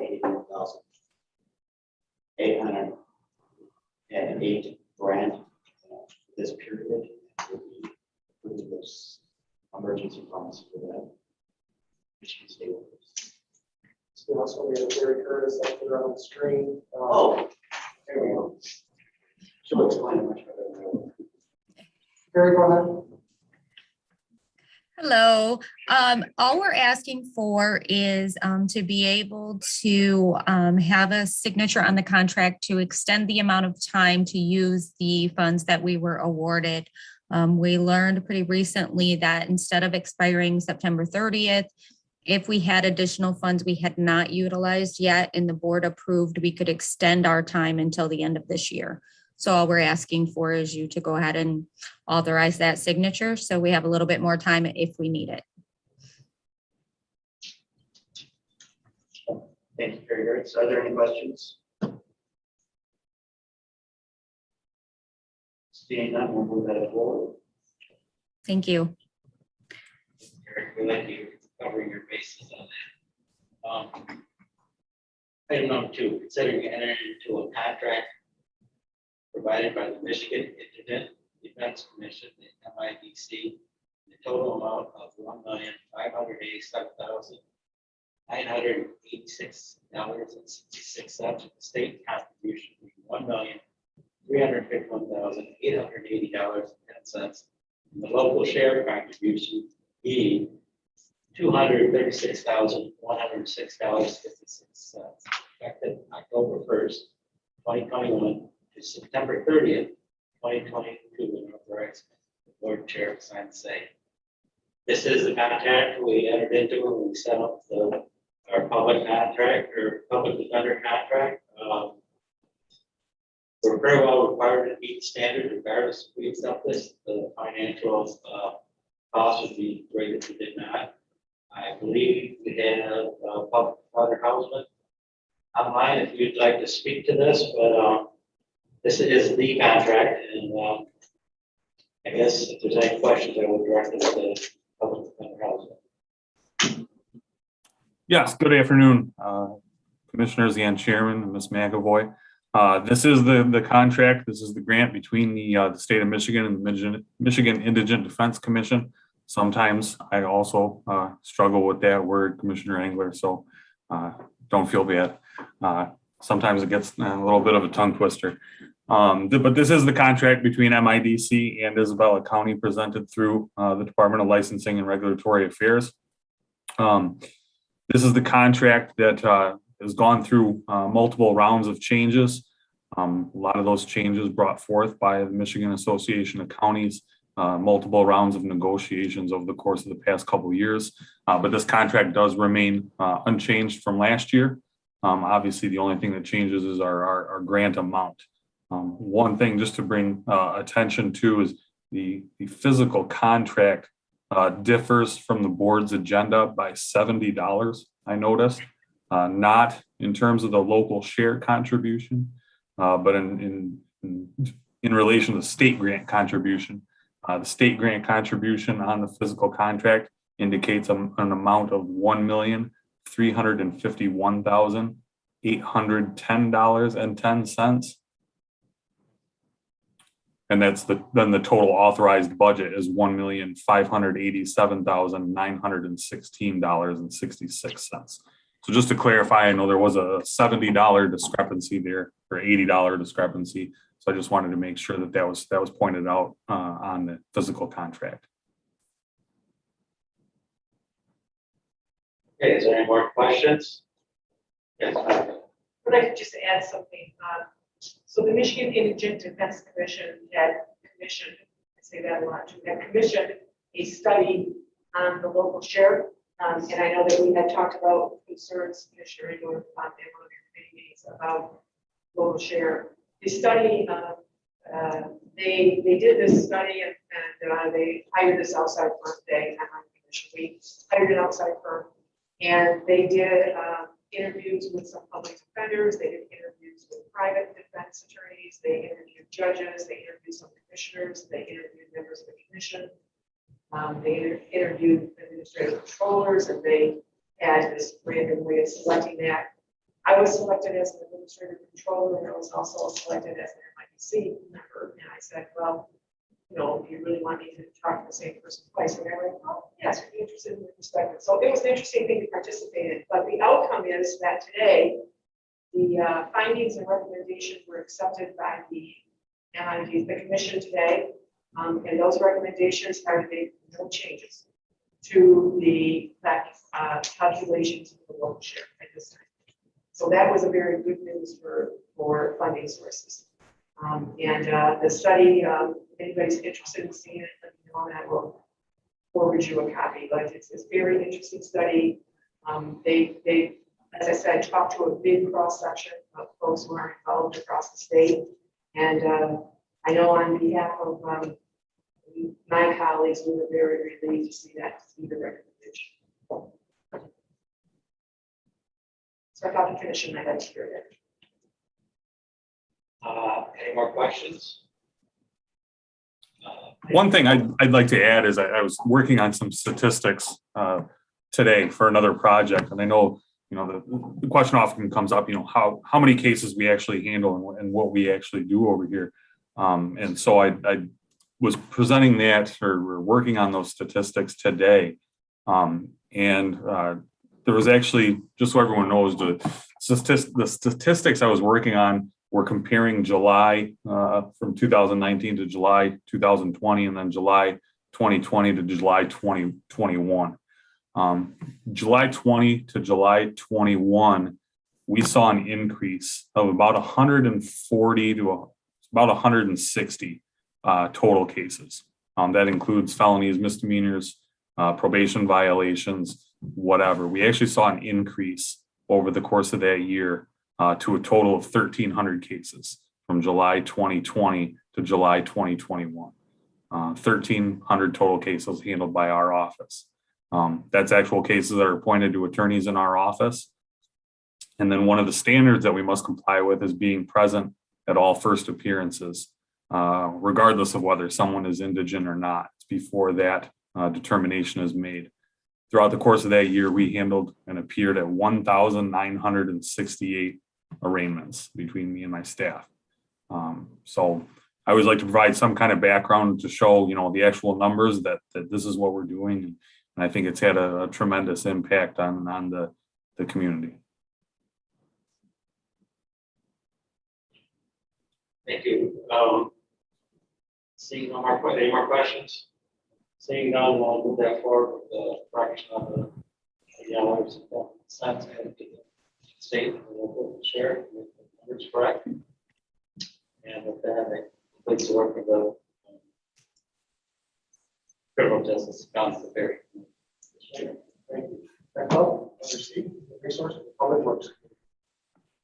K: $81,808 grant for this period. We'll be approving those emergency funds for that. Michigan State.
A: So also we have Jerry Curtis that put it on the screen.
K: There we go. She'll explain it much better than I will.
A: Jerry, go ahead.
M: Hello. All we're asking for is to be able to have a signature on the contract to extend the amount of time to use the funds that we were awarded. We learned pretty recently that instead of expiring September 30th, if we had additional funds we had not utilized yet and the board approved, we could extend our time until the end of this year. So all we're asking for is you to go ahead and authorize that signature so we have a little bit more time if we need it.
K: Thank you for your words. Are there any questions? Seeing none, we'll move that forward.
M: Thank you.
I: Eric, we'd like you covering your bases on that. Item number 2, considering entering into a contract provided by the Michigan Indigent Defense Commission, the MIDC, the total amount of $1,587,986.66. State contribution $1,351,880.10. The local share contribution being $236,106.56, effective October 1st, 2021 to September 30th, 2022, and authorized the board chair to sign the same. This is the contract we entered into when we set up our public contract or public defender contract. We're very well required to meet standards regardless if we accept this. The financial cost would be great if we did not. I believe we have public defender Houseman online if you'd like to speak to this, but this is the contract, and I guess if there's any questions, I would direct it to the public defender Houseman.
N: Yes, good afternoon, Commissioners and Chairman, Ms. McAvoy. This is the contract. This is the grant between the state of Michigan and the Michigan Indigent Defense Commission. Sometimes I also struggle with that word, Commissioner Engler, so don't feel bad. Sometimes it gets a little bit of a tongue twister. But this is the contract between MIDC and Isabella County presented through the Department of Licensing and Regulatory Affairs. This is the contract that has gone through multiple rounds of changes. A lot of those changes brought forth by the Michigan Association of Counties, multiple rounds of negotiations over the course of the past couple of years. But this contract does remain unchanged from last year. Obviously, the only thing that changes is our grant amount. One thing just to bring attention to is the physical contract differs from the board's agenda by $70, I noticed. Not in terms of the local share contribution, but in relation to the state grant contribution. The state grant contribution on the physical contract indicates an amount of $1,351,810.10. And that's then the total authorized budget is $1,587,916.66. So just to clarify, I know there was a $70 discrepancy there, or $80 discrepancy. So I just wanted to make sure that that was pointed out on the physical contract.
I: Okay, is there any more questions? Yes,
H: I'd like to just add something. So the Michigan Indigent Defense Commission had commissioned, I say that a lot too, had commissioned a study on the local share. And I know that we had talked about concerns, Commissioner Engler, in one of your committee meetings about local share. The study, they did this study and they hired this outside firm. We hired an outside firm, and they did interviews with some public defenders. They did interviews with private defense attorneys. They interviewed judges. They interviewed some commissioners. They interviewed members of the commission. They interviewed administrative controllers, and they had this random way of selecting that. I was selected as an administrative controller, and I was also selected as an MIDC member. And I said, well, you know, do you really want me to talk to the same person twice? And they were like, oh, yes, we'd be interested in your perspective. So it was an interesting thing to participate in. But the outcome is that today, the findings and recommendations were accepted by the MIDC, the commission today. And those recommendations are to make no changes. to the calculations for the loan share at this time. So that was a very good news for funding sources. The study, if anybody's interested in seeing it, let me know and I will forward you a copy. But it's a very interesting study. They, as I said, talked to a big cross section of folks who are involved across the state. And I know on behalf of my colleagues, we were very relieved to see the recommendation. So I thought the commission might like to hear that.
I: Any more questions?
N: One thing I'd like to add is I was working on some statistics today for another project, and I know, you know, the question often comes up, you know, how many cases we actually handle and what we actually do over here. And so I was presenting that or working on those statistics today. There was actually, just so everyone knows, the statistics I was working on were comparing July from 2019 to July 2020, and then July 2020 to July 2021. July 20 to July 21, we saw an increase of about 140 to about 160 total cases. That includes felonies, misdemeanors, probation violations, whatever. We actually saw an increase over the course of that year to a total of 1,300 cases from July 2020 to July 2021. 1,300 total cases handled by our office. That's actual cases that are appointed to attorneys in our office. And then one of the standards that we must comply with is being present at all first appearances, regardless of whether someone is indigent or not, before that determination is made. Throughout the course of that year, we handled and appeared at 1,968 arraignments between me and my staff. So I always like to provide some kind of background to show, you know, the actual numbers that this is what we're doing. And I think it's had a tremendous impact on the community.
I: Thank you. Seeing no more, any more questions? Seeing none, we'll move that forward with the correction of the hours of consent and the state and the local share. Numbers correct. And with that, I complete the work of the criminal justice council very.
A: Thank you. Next up, under C, Resources for Public Works.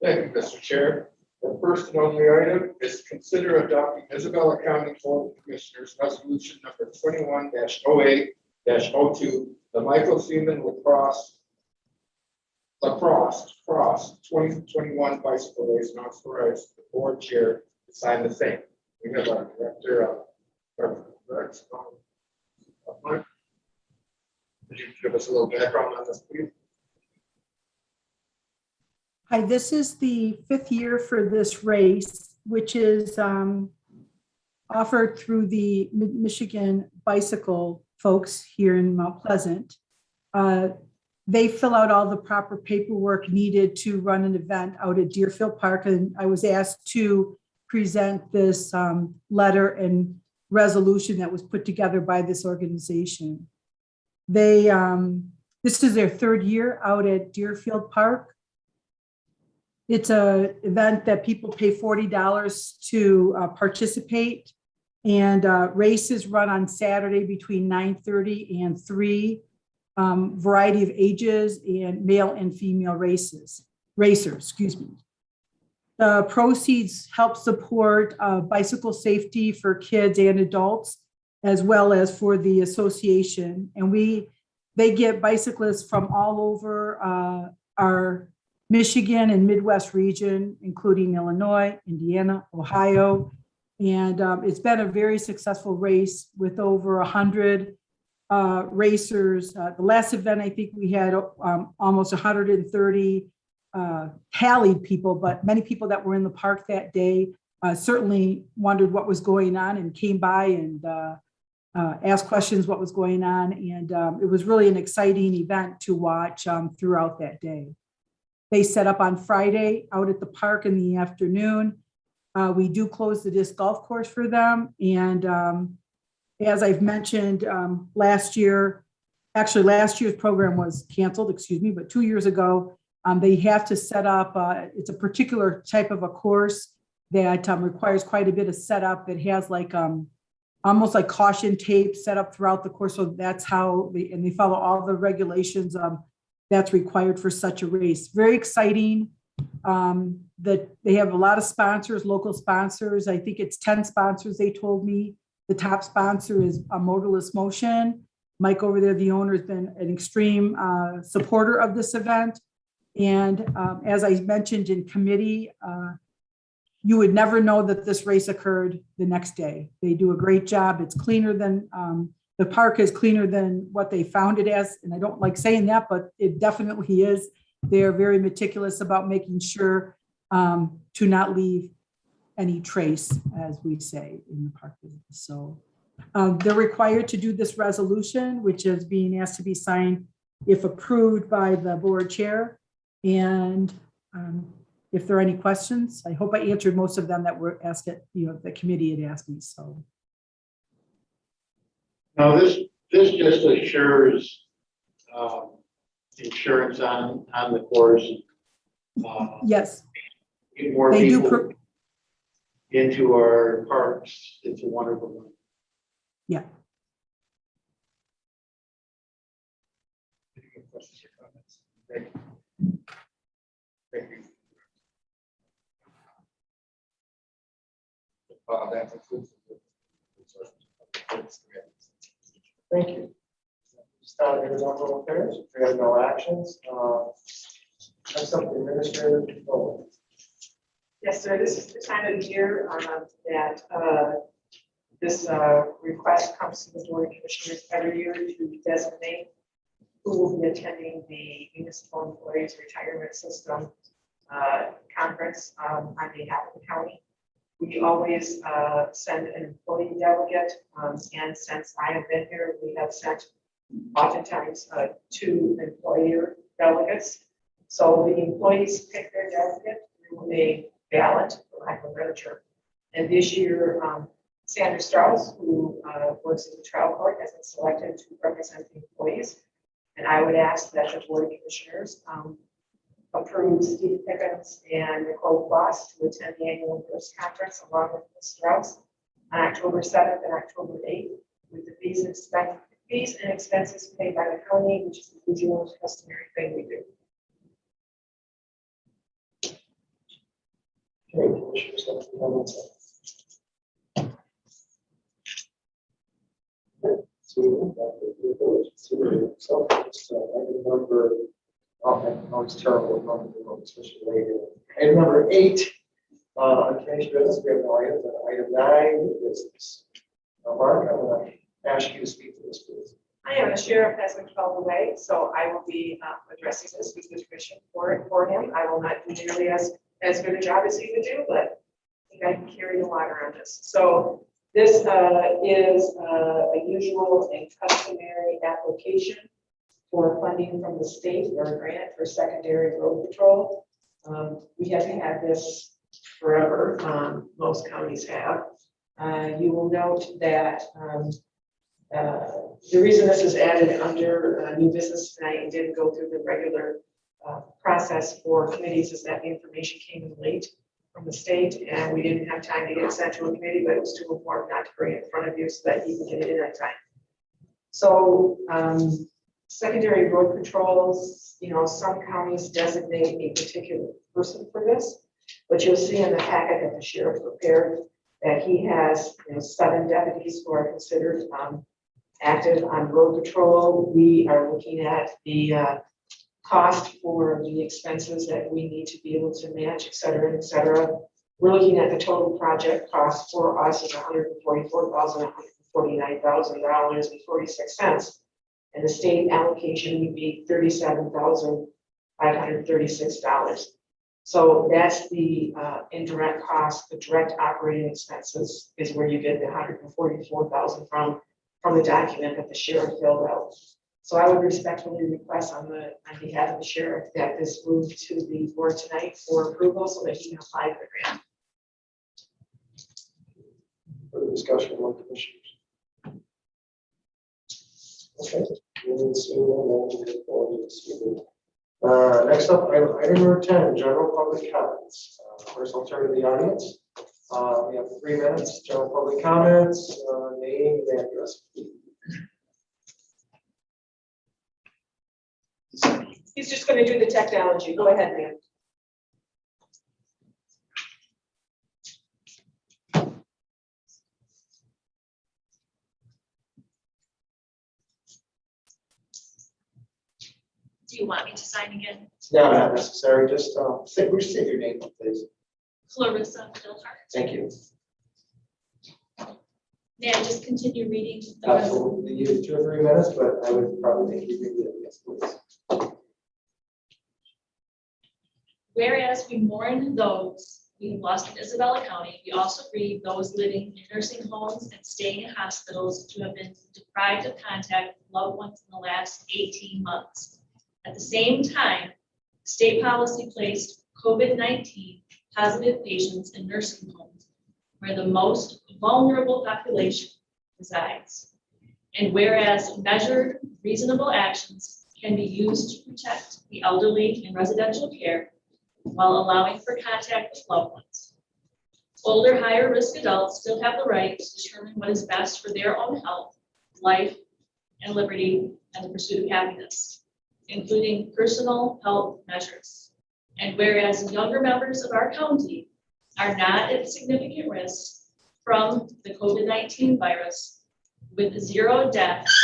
E: Thank you, Mr. Chair. The first and only item is to consider adopting Isabella County Board of Commissioners Resolution number 21-08-02, the Michael Seaman Lacrosse 2021 bicycle race, and authorize the board chair to sign the same. We have our director could you give us a little background on this, please?
O: Hi, this is the 5th year for this race, which is offered through the Michigan bicycle folks here in Mount Pleasant. They fill out all the proper paperwork needed to run an event out at Deerfield Park, and I was asked to present this letter and resolution that was put together by this organization. They this is their 3rd year out at Deerfield Park. It's an event that people pay $40 to participate, and races run on Saturday between 9:30 and 3. Variety of ages and male and female racers, excuse me. The proceeds help support bicycle safety for kids and adults, as well as for the association. And they get bicyclists from all over our Michigan and Midwest region, including Illinois, Indiana, Ohio. And it's been a very successful race with over 100 racers. The last event, I think we had almost 130 tallied people, but many people that were in the park that day certainly wondered what was going on and came by and asked questions what was going on. And it was really an exciting event to watch throughout that day. They set up on Friday out at the park in the afternoon. We do close the disc golf course for them. And as I've mentioned, last year, actually last year's program was canceled, excuse me, but 2 years ago, they have to set up, it's a particular type of a course that requires quite a bit of setup. It has like almost like caution tape set up throughout the course. So that's how and they follow all the regulations that's required for such a race. Very exciting. That they have a lot of sponsors, local sponsors. I think it's 10 sponsors, they told me. The top sponsor is a Motorless Motion. Mike over there, the owner, has been an extreme supporter of this event. And as I mentioned in committee, you would never know that this race occurred the next day. They do a great job. It's cleaner than, the park is cleaner than what they found it as. And I don't like saying that, but it definitely is. They're very meticulous about making sure to not leave any trace, as we say in the park business. So they're required to do this resolution, which is being asked to be signed if approved by the board chair. And if there are any questions, I hope I answered most of them that were asked at, the committee had asked me, so.
L: Now, this just assures insurance on the course.
O: Yes,
L: Get more
O: they do.
L: people into our parks. It's a wonderful one.
O: Yeah.
E: Any questions or comments? Thank you. Thank you. That concludes the.
A: Thank you. Start with general affairs. We have no actions. Next up, the administrative control.
H: Yes, sir. This is the time of the year that this request comes to the Board of Commissioners every year to designate who will be attending the Municipal Employees Retirement System conference on behalf of the county. We always send an employee delegate, and since I have been here, we have sent oftentimes 2 employer delegates. So the employees pick their delegate through a ballot, for lack of a better term. And this year, Sandra Strauss, who works at the trial court, has been selected to represent the employees. And I would ask that the Board of Commissioners approve Steve Pickens and Nicole Foss to attend the annual Reimburse conference along with Ms. Strauss on October 7th and October 8th, with the fees and expenses paid by the county, which is the usual and customary thing we do.
A: Okay, Commissioners, let's move on to- So, item number, I know it's terrible, especially later. Item number 8, unfinished business, we have no items. Item 9, new business. Mark, I'm going to ask you to speak to this, please.
H: I am. The sheriff has been called away, so I will be addressing this with the commission for him. I will not do nearly as good a job as he would do, but I think I can carry the water on this. So this is a usual and customary application for funding from the state or a grant for secondary road patrol. We have had this forever. Most counties have. You will note that the reason this is added under new business tonight and didn't go through the regular process for committees is that the information came in late from the state and we didn't have time to get it sent to a committee, but it was too important not to bring it in front of you so that you can get it in that time. So secondary road patrols, some counties designate a particular person for this, but you'll see in the packet that the sheriff prepared that he has 7 deputies who are considered active on road patrol. We are looking at the cost for the expenses that we need to be able to match, et cetera, et cetera. We're looking at the total project cost for us is $144,149.46. And the state allocation would be $37,536. So that's the indirect cost. The direct operating expenses is where you get the $144,000 from the document that the sheriff filled out. So I would respectfully request on behalf of the sheriff that this move to the board tonight for approval so that he can apply for the grant.
A: Further discussion among commissioners. Okay, Next up, item number 10, general public comments. First, I'll turn to the audience. We have 3 minutes, general public comments, name and address.
H: He's just going to do the technology. Go ahead, ma'am.
G: Do you want me to sign again?
A: No, not necessary. Just say your name, please.
G: Clarissa Philhart.
A: Thank you.
G: May I just continue reading the
A: Absolutely. You have 2 or 3 minutes, but I would probably think you could do it. Yes, please.
G: Whereas we mourn those we have lost in Isabella County, we also grieve those living in nursing homes and staying in hospitals who have been deprived of contact with loved ones in the last 18 months. At the same time, state policy placed COVID-19 positive patients in nursing homes where the most vulnerable population resides. And whereas measured, reasonable actions can be used to protect the elderly in residential care while allowing for contact with loved ones. Older, higher risk adults still have the right to determine what is best for their own health, life, and liberty, and the pursuit of happiness, including personal health measures. And whereas younger members of our county are not at significant risk from the COVID-19 virus, with 0 deaths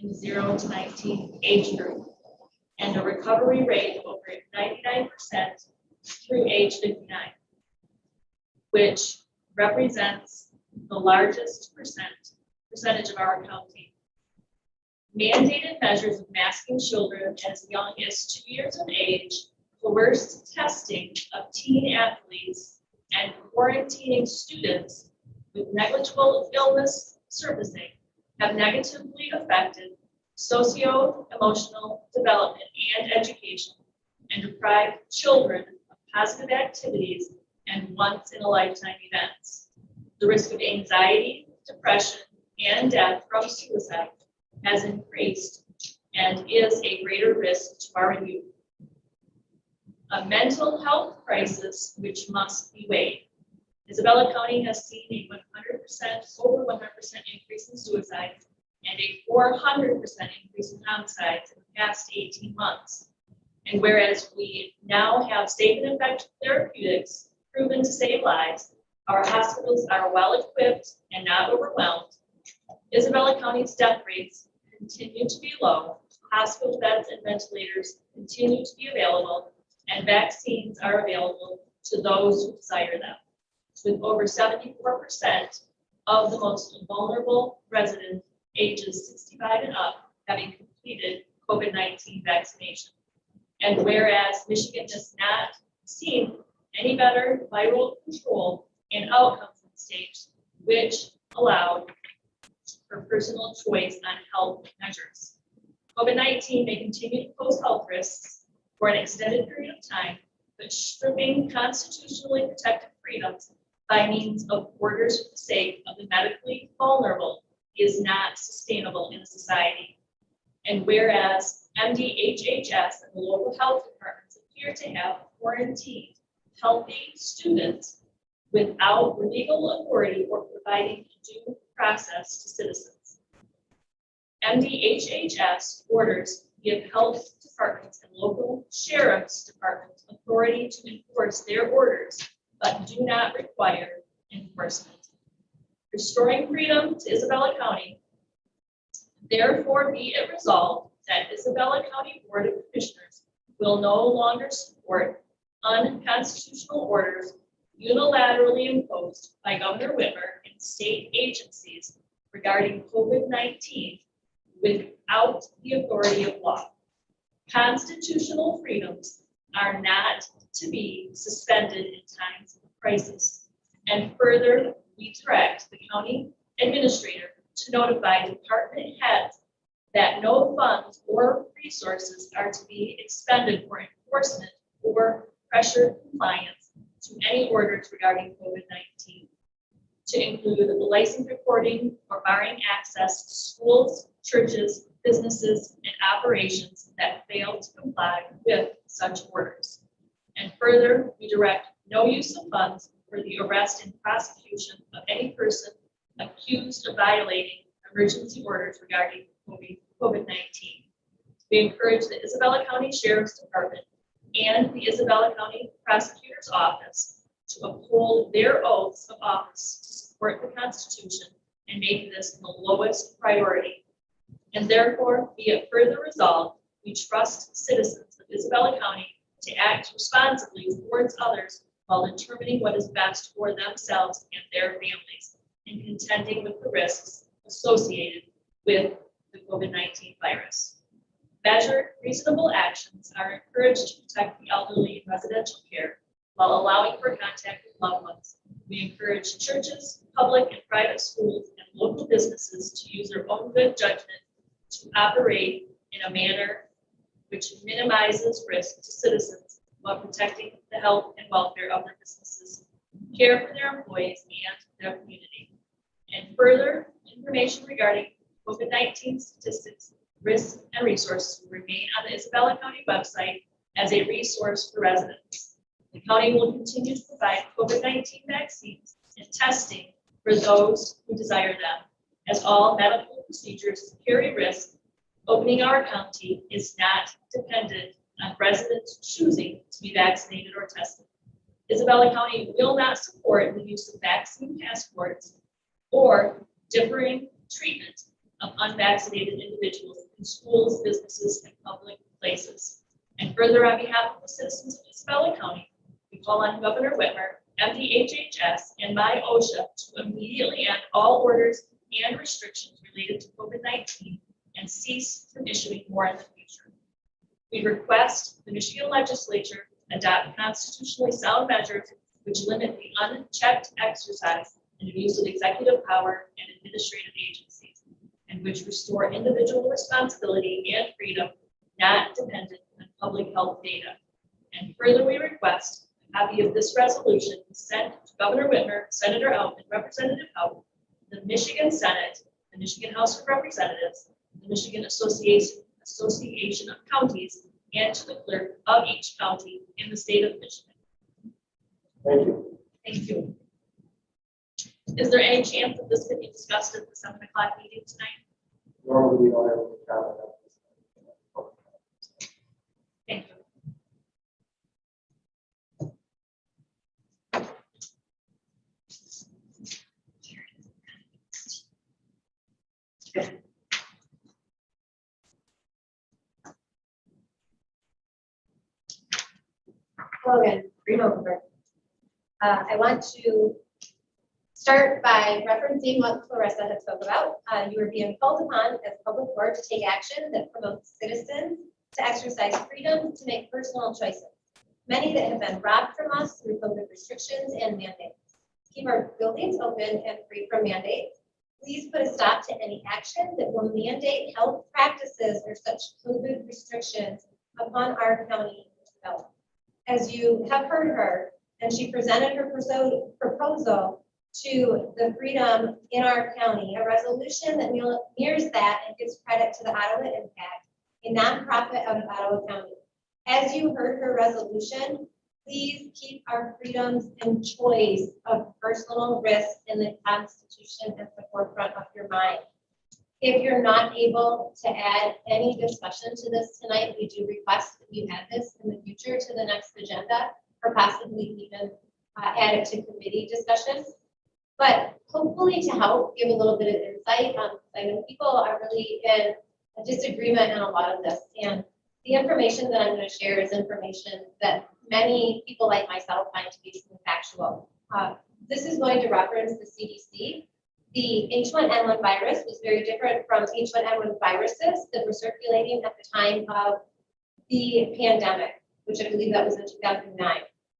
G: in the 0 to 19 age group, and a recovery rate of over 99% through age 59, which represents the largest percentage of our county. Mandated measures of masking children as young as 2 years of age, coerced testing of teen athletes, and quarantining students with negligible illness surfacing have negatively affected socio-emotional development and education, and deprived children of positive activities and once-in-a-lifetime events. The risk of anxiety, depression, and death from suicide has increased and is a greater risk to our youth. A mental health crisis which must be weighed. Isabella County has seen a over 100% increase in suicides and a 400% increase in homicides in the past 18 months. And whereas we now have safe and effective therapeutics proven to save lives, our hospitals are well equipped and not overwhelmed. Isabella County's death rates continue to be low, hospital beds and ventilators continue to be available, and vaccines are available to those who desire them, with over 74% of the most vulnerable residents ages 65 and up having completed COVID-19 vaccination. And whereas Michigan has not seen any better viral control and outcomes in states which allowed for personal choice on health measures. COVID-19 may continue to pose health risks for an extended period of time, but stripping constitutionally protected freedoms by means of orders for the sake of the medically vulnerable is not sustainable in a society. And whereas MDHHS and the local health departments appear to have quarantined healthy students without legal authority or providing due process to citizens. MDHHS orders give health departments and local sheriff's departments authority to enforce their orders, but do not require enforcement. Restoring freedom to Isabella County, therefore be it resolved that Isabella County Board of Commissioners will no longer support unconstitutional orders unilaterally imposed by Governor Whitmer and state agencies regarding COVID-19 without the authority of law. Constitutional freedoms are not to be suspended in times of crisis. And further, we direct the county administrator to notify department heads that no funds or resources are to be expended for enforcement or pressure compliance to any orders regarding COVID-19, to include the license reporting or barring access to schools, churches, businesses, and operations that fail to comply with such orders. And further, we direct no use of funds for the arrest and prosecution of any person accused of violating emergency orders regarding COVID-19. We encourage the Isabella County Sheriff's Department and the Isabella County Prosecutor's Office to uphold their oaths of office to support the Constitution and make this the lowest priority. And therefore, be it further resolved, we trust citizens of Isabella County to act responsibly towards others while determining what is best for themselves and their families in contending with the risks associated with the COVID-19 virus. Measured, reasonable actions are encouraged to protect the elderly in residential care while allowing for contact with loved ones. We encourage churches, public and private schools, and local businesses to use their own good judgment to operate in a manner which minimizes risk to citizens while protecting the health and welfare of their businesses, care for their employees and their community. And further information regarding COVID-19 statistics, risks, and resources will remain on the Isabella County website as a resource for residents. The county will continue to provide COVID-19 vaccines and testing for those who desire them, as all medical procedures carry risk. Opening our county is not dependent on residents choosing to be vaccinated or tested. Isabella County will not support the use of vaccine passports or differing treatment of unvaccinated individuals in schools, businesses, and public places. And further, on behalf of the citizens of Isabella County, we call on Governor Whitmer, MDHHS, and my OSHA to immediately end all orders and restrictions related to COVID-19 and cease from issuing more in the future. We request the Michigan Legislature adopt constitutionally sound measures which limit the unchecked exercise and abuse of executive power and administrative agencies, and which restore individual responsibility and freedom not dependent on public health data. And further, we request a copy of this resolution sent to Governor Whitmer, Senator Out, and Representative Out, the Michigan Senate, the Michigan House of Representatives, the Michigan Association of Counties, and to the clerk of each county in the state of Michigan.
A: Thank you.
G: Thank you. Is there any chance that this could be discussed at the 7 o'clock meeting tonight?
A: Normally, we don't have any comment on this.
G: Thank you.
F: Logan, Greenover. I want to start by referencing what Clarissa had spoke about. You are being called upon as a public board to take action that promotes citizens to exercise freedom to make personal choices, many that have been robbed from us through COVID restrictions and mandates. Keep our buildings open and free from mandates. Please put a stop to any action that will mandate health practices or such COVID restrictions upon our county development. As you have heard her, and she presented her proposal to the freedom in our county, a resolution that mirrors that and gives credit to the Ottawa Impact, a nonprofit out of Ottawa County. As you heard her resolution, please keep our freedoms and choice of personal risk in the Constitution at the forefront of your mind. If you're not able to add any discussion to this tonight, we do request that you add this in the future to the next agenda, or possibly even add it to committee discussions. But hopefully to help give a little bit of insight, I know people are really in a disagreement on a lot of this. And the information that I'm going to share is information that many people like myself find to be factual. This is going to reference the CDC. The H1N1 virus was very different from H1N1 viruses that were circulating at the time of the pandemic, which I believe that was in 2009.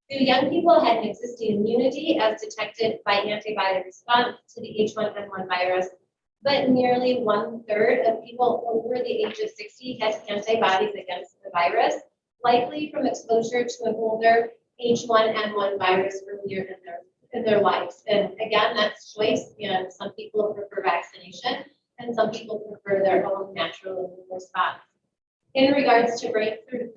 F: The young people had an existing immunity as detected by antibody response to the H1N1 virus, but nearly 1/3 of people over the age of 60 had antibodies against the virus, likely from exposure to an older H1N1 virus earlier in their lives. And again, that's choice, and some people prefer vaccination and and some people prefer their own natural immune response. In regards to breakthrough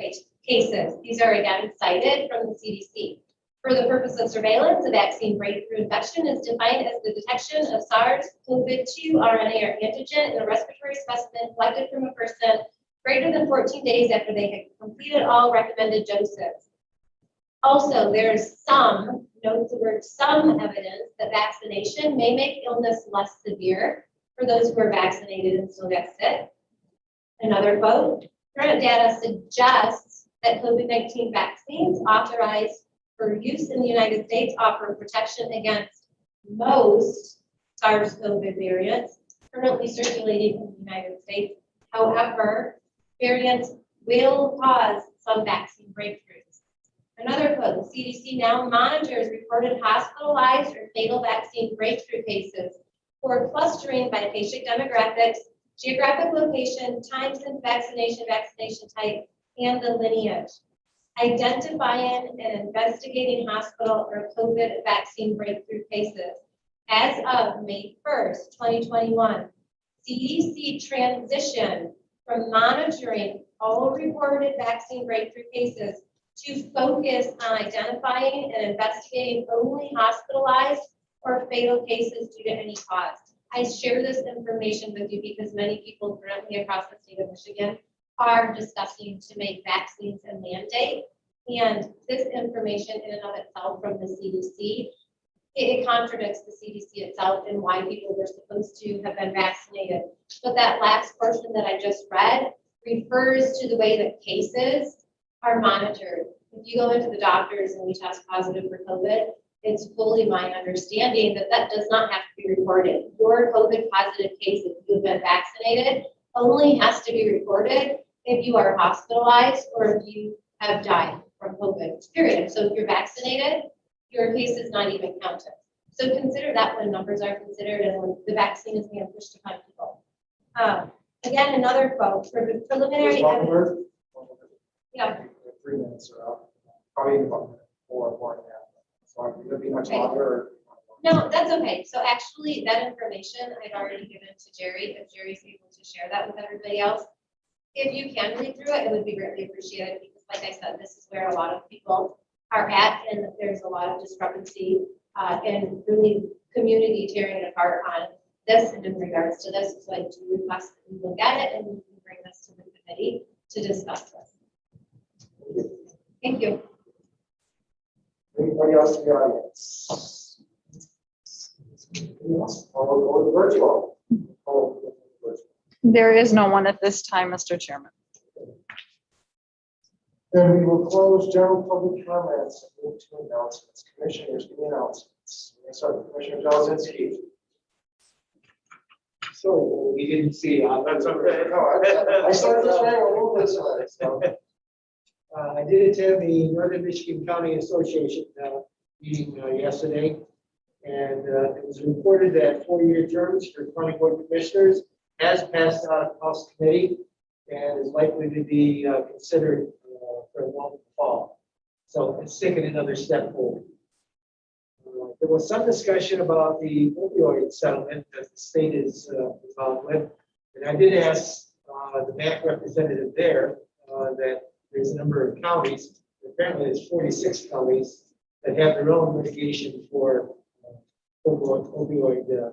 F: cases, these are again cited from the CDC. For the purpose of surveillance, a vaccine breakthrough infection is defined as the detection of SARS-CoV-2 RNA or antigen in a respiratory specimen collected from a person greater than 14 days after they had completed all recommended doses. Also, there's some, note the word some, evidence that vaccination may make illness less severe for those who are vaccinated and still get sick. Another quote, current data suggests that COVID-19 vaccines authorized for use in the United States offer protection against most SARS-CoV variants currently circulating in the United States. However, variants will cause some vaccine breakthroughs. Another quote, the CDC now monitors reported hospitalized or fatal vaccine breakthrough cases for clustering by patient demographics, geographic location, time since vaccination, vaccination type, and the lineage. Identifying and investigating hospital or COVID vaccine breakthrough cases. As of May 1st, 2021, CDC transitioned from monitoring all reported vaccine breakthrough cases to focus on identifying and investigating only hospitalized or fatal cases due to any cause. I share this information with you because many people currently across the state of Michigan are discussing to make vaccines a mandate. And this information in and of itself from the CDC, it contradicts the CDC itself and why people were supposed to have been vaccinated. But that last portion that I just read refers to the way that cases are monitored. If you go into the doctors and we test positive for COVID, it's fully my understanding that that does not have to be reported. Your COVID positive case, if you've been vaccinated, only has to be reported if you are hospitalized or if you have died from COVID, period. So if you're vaccinated, your case is not even counted. So consider that when numbers are considered and when the vaccine is being pushed upon people. Again, another quote for the preliminary evidence. Yeah.
A: 3 minutes are up. Probably about 4 and a half. So I'm gonna be much longer. Or...
F: No, that's okay. So actually that information I've already given to Jerry. If Jerry's able to share that with everybody else, if you can read through it, it would be greatly appreciated because like I said, this is where a lot of people are at and there's a lot of discrepancy and really community tearing it apart on this and in regards to this. So I do request that we look at it and we can bring this to the committee to discuss this. Thank you.
A: Anybody else in the audience? Anyone else? Or we'll go to the virtual.
B: There is no one at this time, Mr. Chairman.
A: Then we will close general public comments and move to announcements. Commissioners, any announcements? We're going to start with Commissioner Jelezinski.
J: So we didn't see.
A: That's okay. No, I started this way, we'll move this way. So.
J: I did attend the Northern Michigan County Association meeting yesterday, and it was reported that 4-year terms for county board commissioners has passed out of House committee and is likely to be considered for a long fall. So it's taken another step forward. There was some discussion about the opioid settlement that the state is involved with, and I did ask the MAC representative there that there's a number of counties, apparently there's 46 counties that have their own litigation for opioid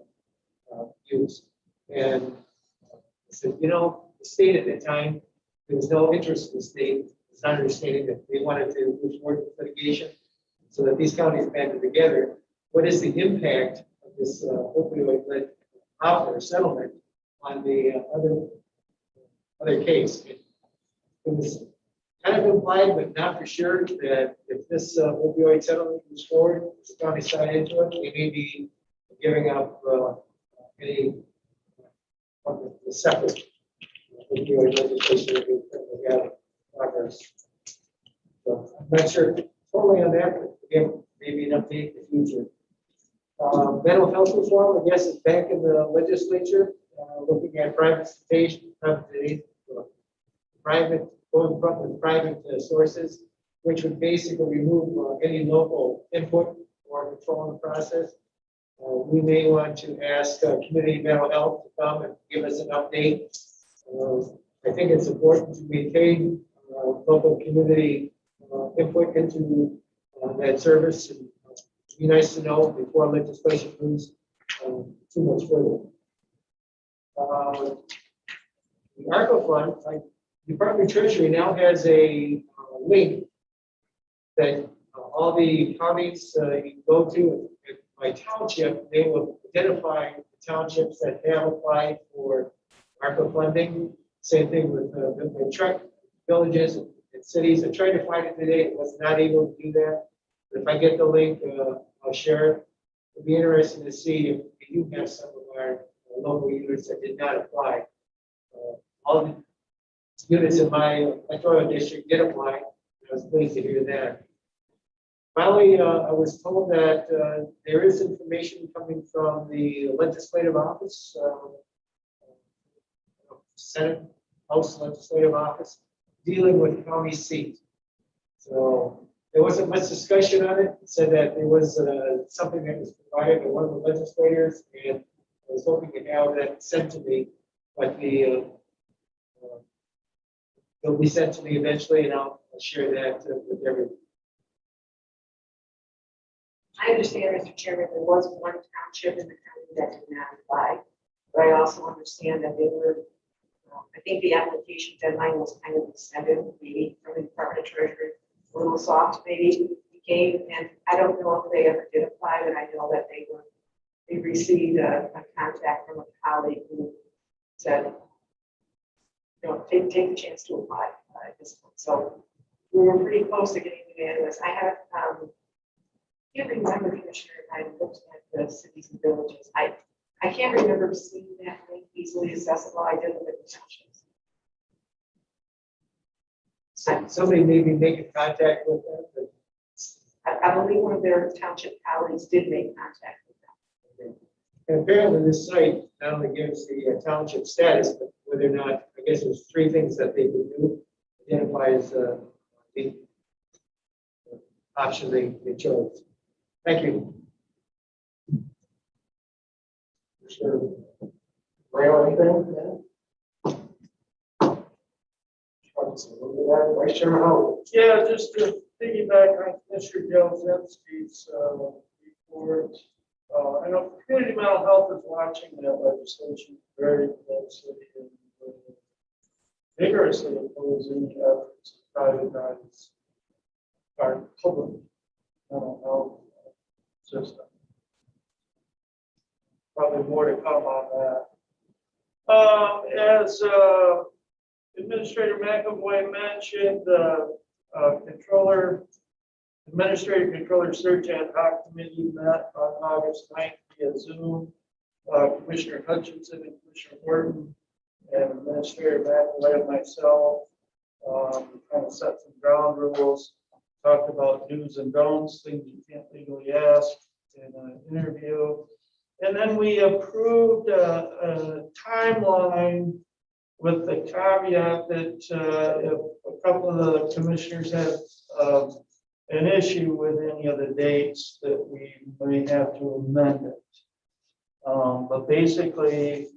J: use. And I said, you know, the state at the time, there was no interest in the state. It's understanding that they wanted to move forward with litigation so that these counties banded together. What is the impact of this opioid offer settlement on the other case? It was kind of implied, but not for sure, that if this opioid settlement moves forward, the county side into it, they may be giving up any of the separate opioid legislation that we have in progress. So I'm not sure totally on that, but again, maybe an update in the future. Mental health reform, I guess, is back in the legislature, looking at privatization, going front with private sources, which would basically remove any local input or control in the process. We may want to ask Community Mental Health to come and give us an update. I think it's important to maintain local community input into that service. And it'd be nice to know before legislation moves too much further. The ARPA fund, like Department of Treasury now has a link that all the counties you go to by township, they will identify the townships that have applied for ARPA funding. Same thing with the truck villages and cities. I tried to find it today, was not able to do that. But if I get the link, I'll share it. It'd be interesting to see if we do have some of our local units that did not apply. All the units in my electoral district did apply. I was pleased to hear that. Finally, I was told that there is information coming from the legislative office, Senate, House Legislative Office, dealing with county seat. So there wasn't much discussion on it. It said that there was something that was provided by one of the legislators, and I was hoping to have that sent to me, but it'll be sent to me eventually, and I'll share that with everyone.
H: I understand, Mr. Chairman, there was one township in the county that did not apply, but I also understand that they were, I think the application deadline was kind of extended, maybe from the Department of Treasury, a little soft, maybe became, and I don't know if they ever did apply, but I know that they received a contact from a colleague who said, take the chance to apply at this point. So we were pretty close to getting unanimous. I have, can't remember, Commissioner, if I looked at the cities and villages. I can't remember seeing that link easily accessible. I did look at the townships.
J: Somebody maybe make contact with them.
H: I believe one of their township colleagues did make contact with them.
J: And apparently this site not only gives the township status, but whether or not, I guess there's 3 things that they can do, identifies the option they chose. Thank you.
A: Mr. Rail, anything? Vice Chairman Howard.
D: Yeah, just to piggyback on Mr. Jelzinski's report. I know community mental health is watching that legislation very closely and vigorously opposing efforts to privatize our public mental health system. Probably more to come on that. As Administrator McAvoy mentioned, Administrative Controller Search Ad Hoc Committee met on August 9th via Zoom. Commissioner Hutchinson and Commissioner Horton and Administrator McAvoy and myself kind of set some ground rules, talked about do's and don'ts, things you can't legally ask in an interview. And then we approved a timeline with the caveat that if a couple of the commissioners have an issue with any of the dates, that we may have to amend it. But basically,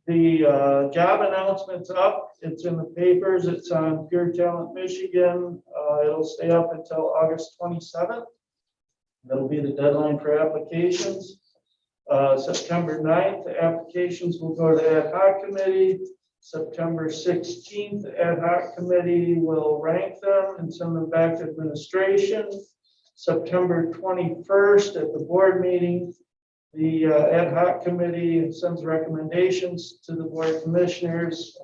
D: the job announcement's up. It's in the papers. It's on Pure Talent Michigan. It'll stay up until August 27th. That'll be the deadline for applications. September 9th, the applications will go to the ad hoc committee. September 16th, the ad hoc committee will rank them and send them back to administration. September 21st, at the board meeting, the ad hoc committee sends recommendations to the board of commissioners,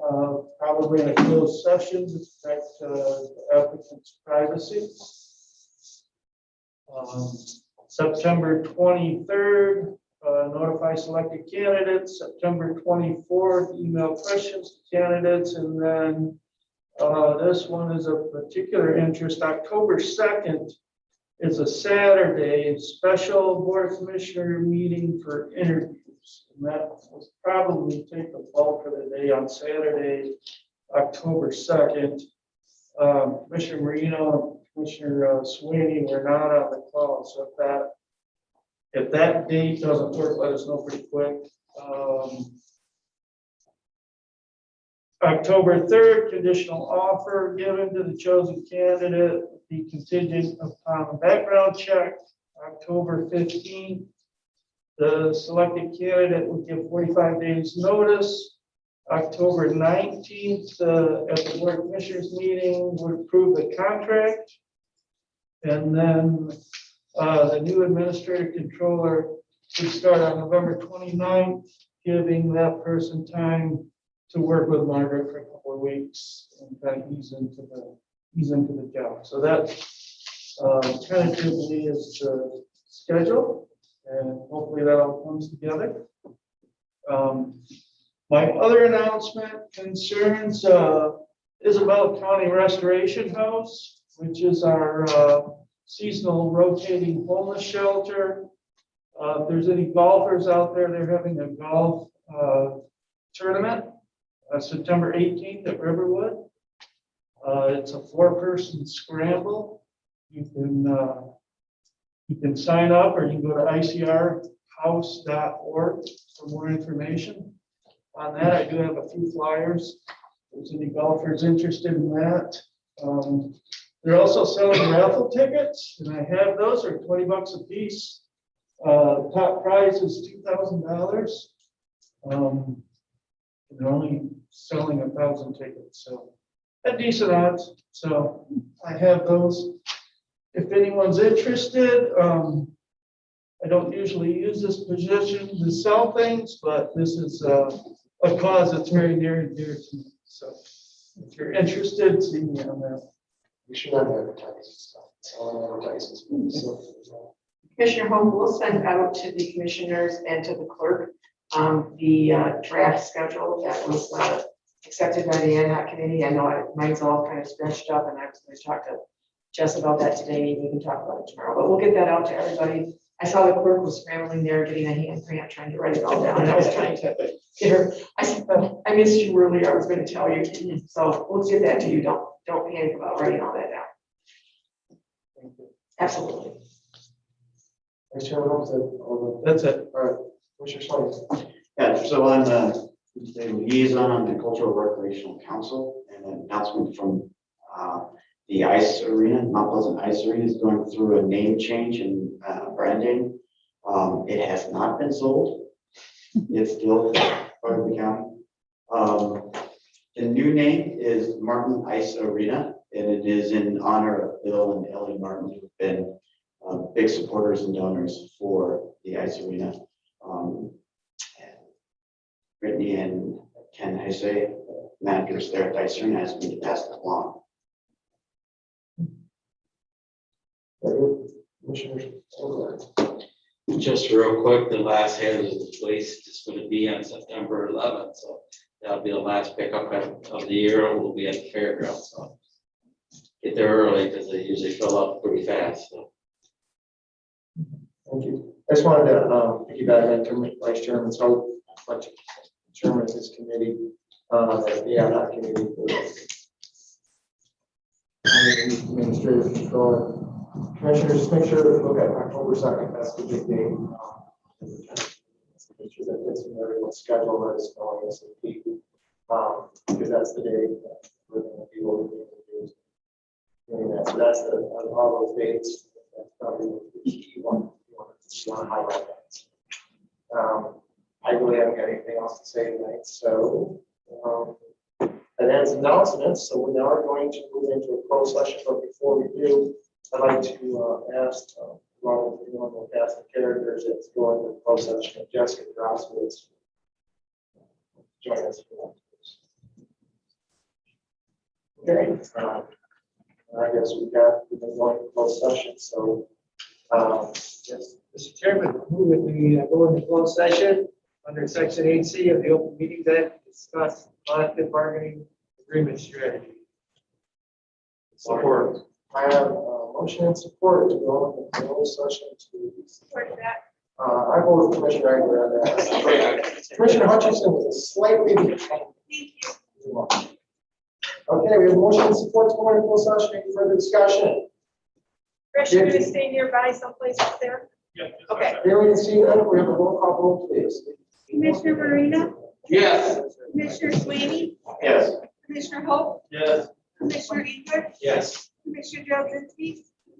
D: probably in a closed session to protect the applicant's privacy. September 23rd, notify selected candidates. September 24th, email questions to candidates. And then this one is of particular interest. October 2nd is a Saturday, special board of commissioner meeting for interviews. And that will probably take the bulk of the day on Saturday, October 2nd. Commissioner Marino and Commissioner Sweeney were not on the call, so if that If that date doesn't work, let us know pretty quick. October 3rd, conditional offer given to the chosen candidate, the contingent upon a background check. October 15th, the selected candidate will give 45 days notice. October 19th, at the Board of Commissioners meeting, would approve the contract. And then the new administrative controller would start on November 29th, giving that person time to work with Margaret for a couple of weeks and kind of ease into the job. So that tentatively is the schedule, and hopefully that all comes together. My other announcement concerns Isabella County Restoration House, which is our seasonal rotating homeless shelter. If there's any golfers out there, they're having a golf tournament September 18th at Riverwood. It's a 4-person scramble. You can sign up, or you can go to icrhouse.org for more information on that. I do have a few flyers. If there's any golfers interested in that. They're also selling raffle tickets, and I have those. Are $20 a piece. The top prize is $2,000. They're only selling 1,000 tickets, so at decent odds. So I have those. If anyone's interested, I don't usually use this position to sell things, but this is a cause that's very near and dear to me. So if you're interested, see me on that.
A: We should not advertise stuff. Advertisements.
H: Commissioner Holm will send out to the commissioners and to the clerk the draft schedule that was accepted by the ad hoc committee. I know mine's all kind of scratched up, and I was going to talk to Jess about that today, and we can talk about it tomorrow, but we'll get that out to everybody. I saw the clerk was scrambling there, getting a hand cramp, trying to write it all down, and I was trying to get her. I said, I missed you earlier, I was going to tell you. So we'll get that to you. Don't panic about writing all that down. Absolutely.
A: Vice Chairman,
D: That's it.
A: all right. Commissioner Swank.
K: Yeah, so I'm the liaison on the Cultural Recreational Council, and an announcement from the ice arena, Mount Pleasant Ice Arena is going through a name change and branding. It has not been sold. It's still part of the county. The new name is Martin Ice Arena, and it is in honor of Bill and Ellie Martin, who've been big supporters and donors for the ice arena. And Brittany and Ken Hesse, managers there at the ice arena, asked me to pass that along.
I: Just real quick, the last hazardous waste is going to be on September 11th, so that'll be the last pickup of the year. We'll be at the fairgrounds, so get there early because they usually fill up pretty fast. So.
A: Thank you. I just wanted to piggyback on Vice Chairman, so like Chairman of this committee, the ad hoc committee for administrative control. Commissioners, just make sure to look at October 2nd. That's the big date. Make sure that it's in everyone's schedule that is going SAP, because that's the day that we're going to be able to doing that. So that's the all those dates. That's probably the key one. You want to highlight that. I really haven't got anything else to say tonight. So that ends announcements. So we now are going to move into a closed session. But before we do, I'd like to ask Robert, if you want to ask the characters that's going to closed session. Jessica Groswitz, join us for that. Okay. I guess we've been going to closed session. So,
J: Yes, Mr. Chairman, move that we go into closed session under Section 8C of the Open Meetings Act to discuss collective bargaining agreement strategy.
A: Support. I have motion and support to go into closed session to
C: Support that.
A: I vote with Commissioner Angler on that. Commissioner Hutchinson was a slightly behind.
C: Thank you.
A: Okay, we have motion and support to go into closed session. Any further discussion?
C: Chris, you're going to stay nearby someplace up there?
H: Okay.
A: Hearing and seeing none, we have a roll call vote, please.
C: Commissioner Marina,
K: Yes.
C: Commissioner Slaney,
A: Yes.
C: Commissioner Hope,
D: Yes.
C: Commissioner English,
K: Yes.
C: Commissioner Joe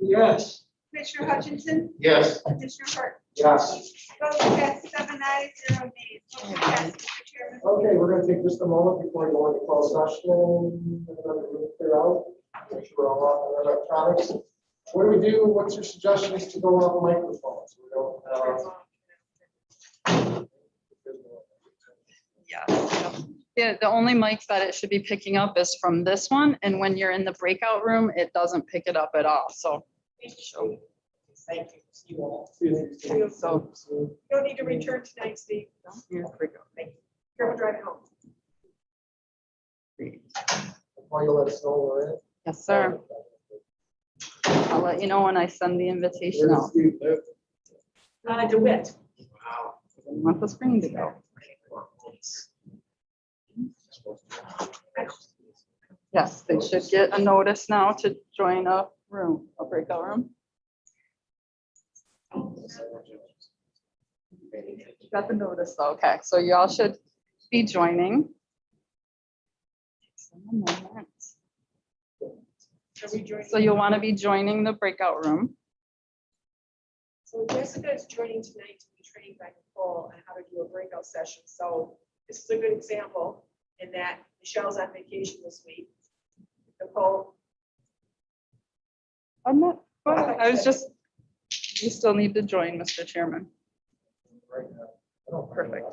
J: Yes.
C: Commissioner Hutchinson,
K: Yes.
C: Commissioner Hart.
A: Yes.
C: Motion passed 7 ayes, 0 nays. Motion passed, Mr. Chairman.
A: Okay, we're gonna take just a moment before we go into closed session. Let the room clear out. Make sure we're all off our electronics. What do we do? What's your suggestions to go off microphones? We don't,
B: Yeah, the only mic that it should be picking up is from this one, and when you're in the breakout room, it doesn't pick it up at all, so.
H: Thank you. See you all.
B: So,
H: You don't need to return tonight, Steve.
B: here's breakout.
H: Thank you. Careful driving home.
A: while you let us know we're in.
B: Yes, sir. I'll let you know when I send the invitation out.
H: DeWitt.
K: Wow.
B: I want the screen to go. Yes, they should get a notice now to join a room, a breakout room. Got the notice, though. Okay, so y'all should be joining. So you'll want to be joining the breakout room.
H: So Jessica is joining tonight to be trained by Nicole on how to do a breakout session. So this is a good example in that Michelle's on vacation this week. Nicole.
B: I'm not, I was just, you still need to join, Mr. Chairman.
A: Right now. I don't-
B: Perfect.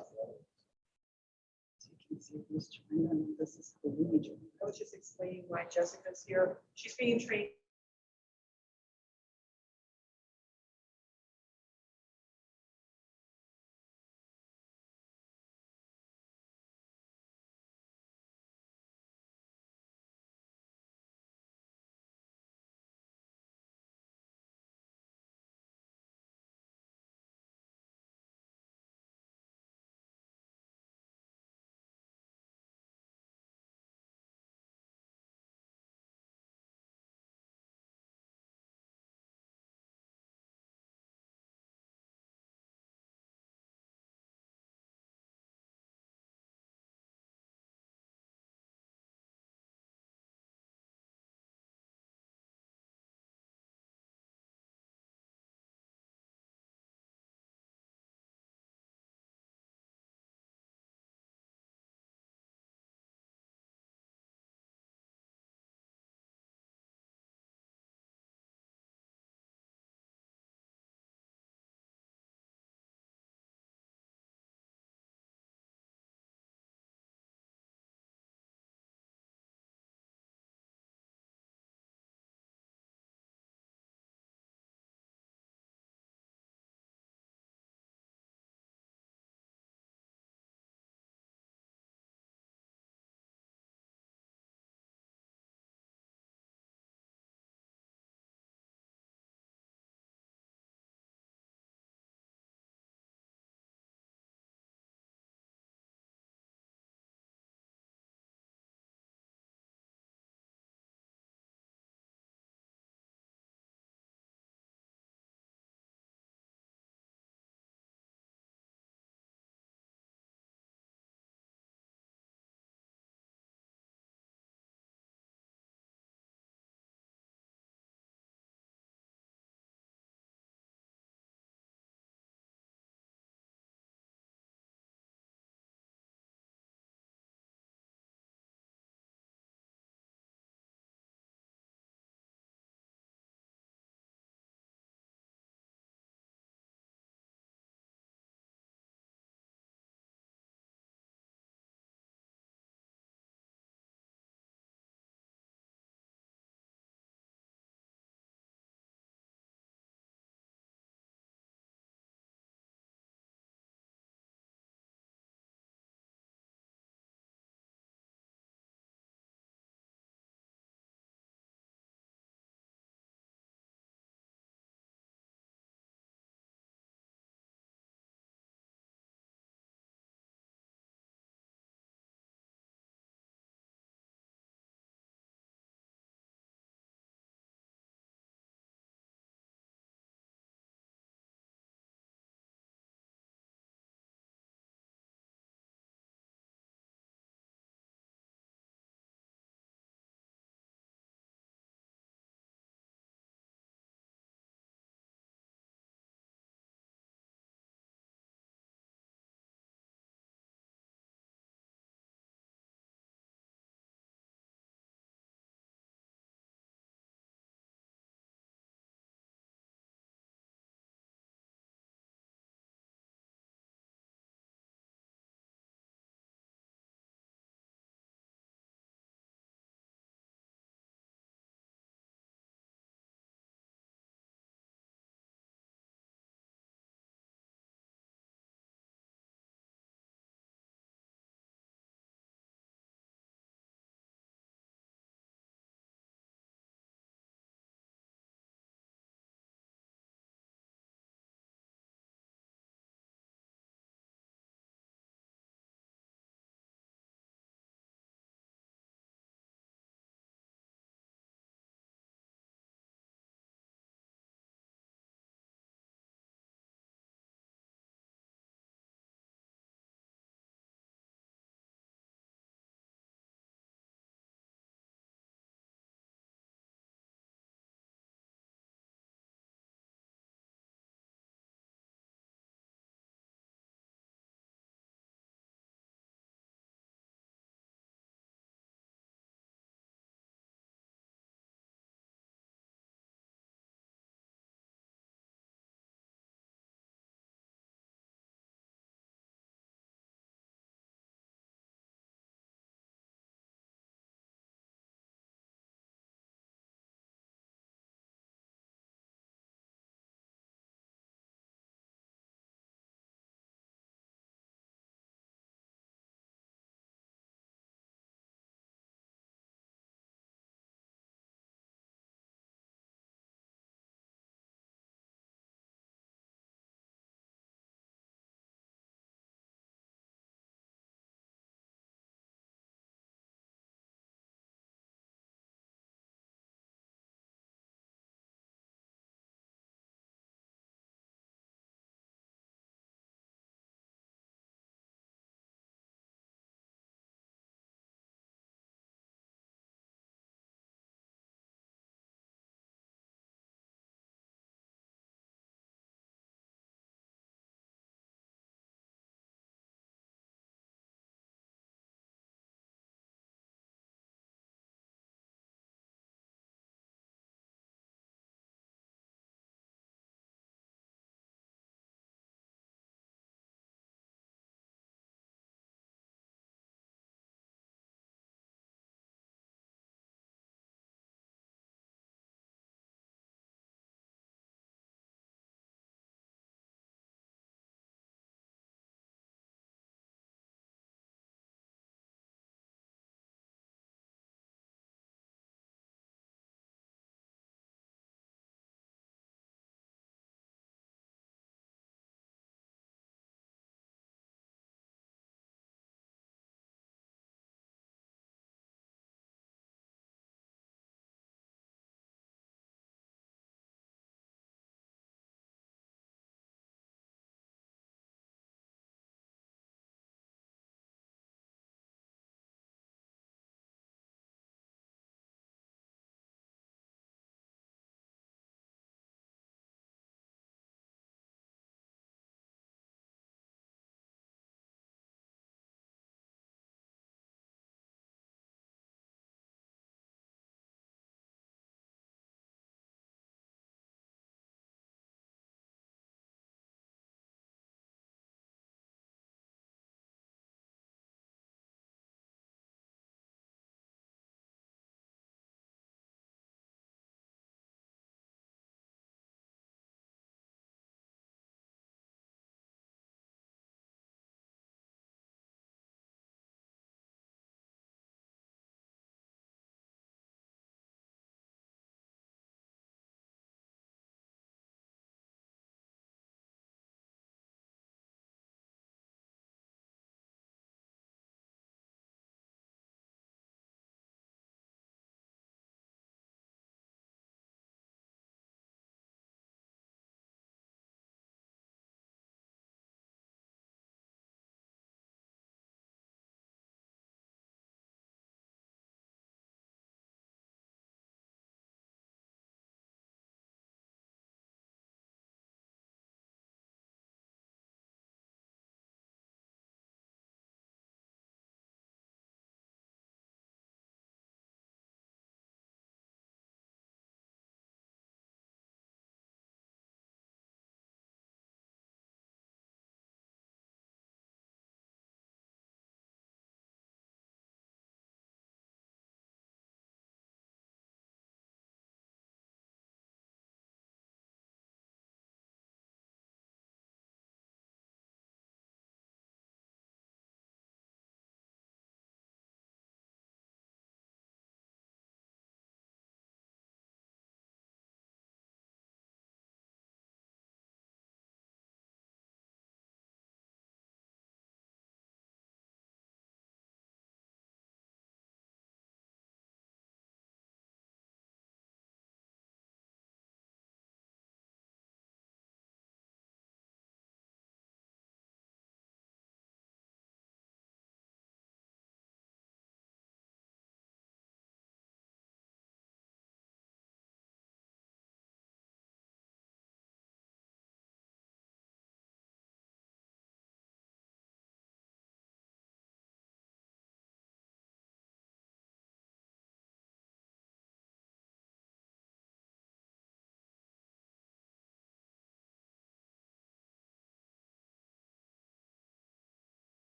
B: So you can see who's joining. This is the lead.
H: I was just explaining why Jessica's here. She's being trained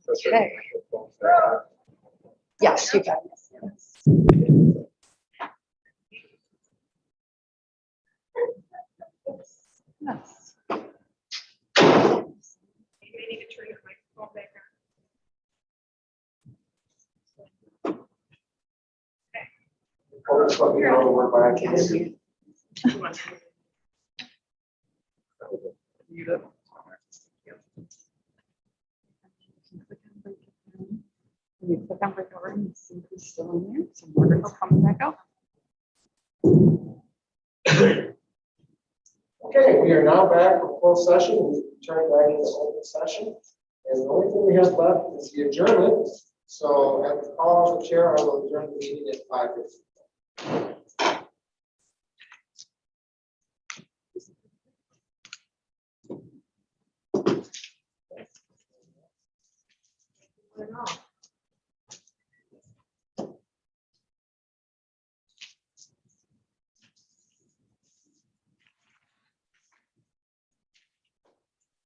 B: Okay. Yes, you got it. Yes.
H: You may need to turn your microphone back
A: Or just let me know where my kids.
H: on.
B: You click on break over and see who's still in there. So we're gonna come back out.
A: Okay, we are now back from closed session. We turn back into open session. And the only thing we have left is the adjournment. So at the call of the chair, I will adjourn the meeting at 5:50.
H: Turn it off.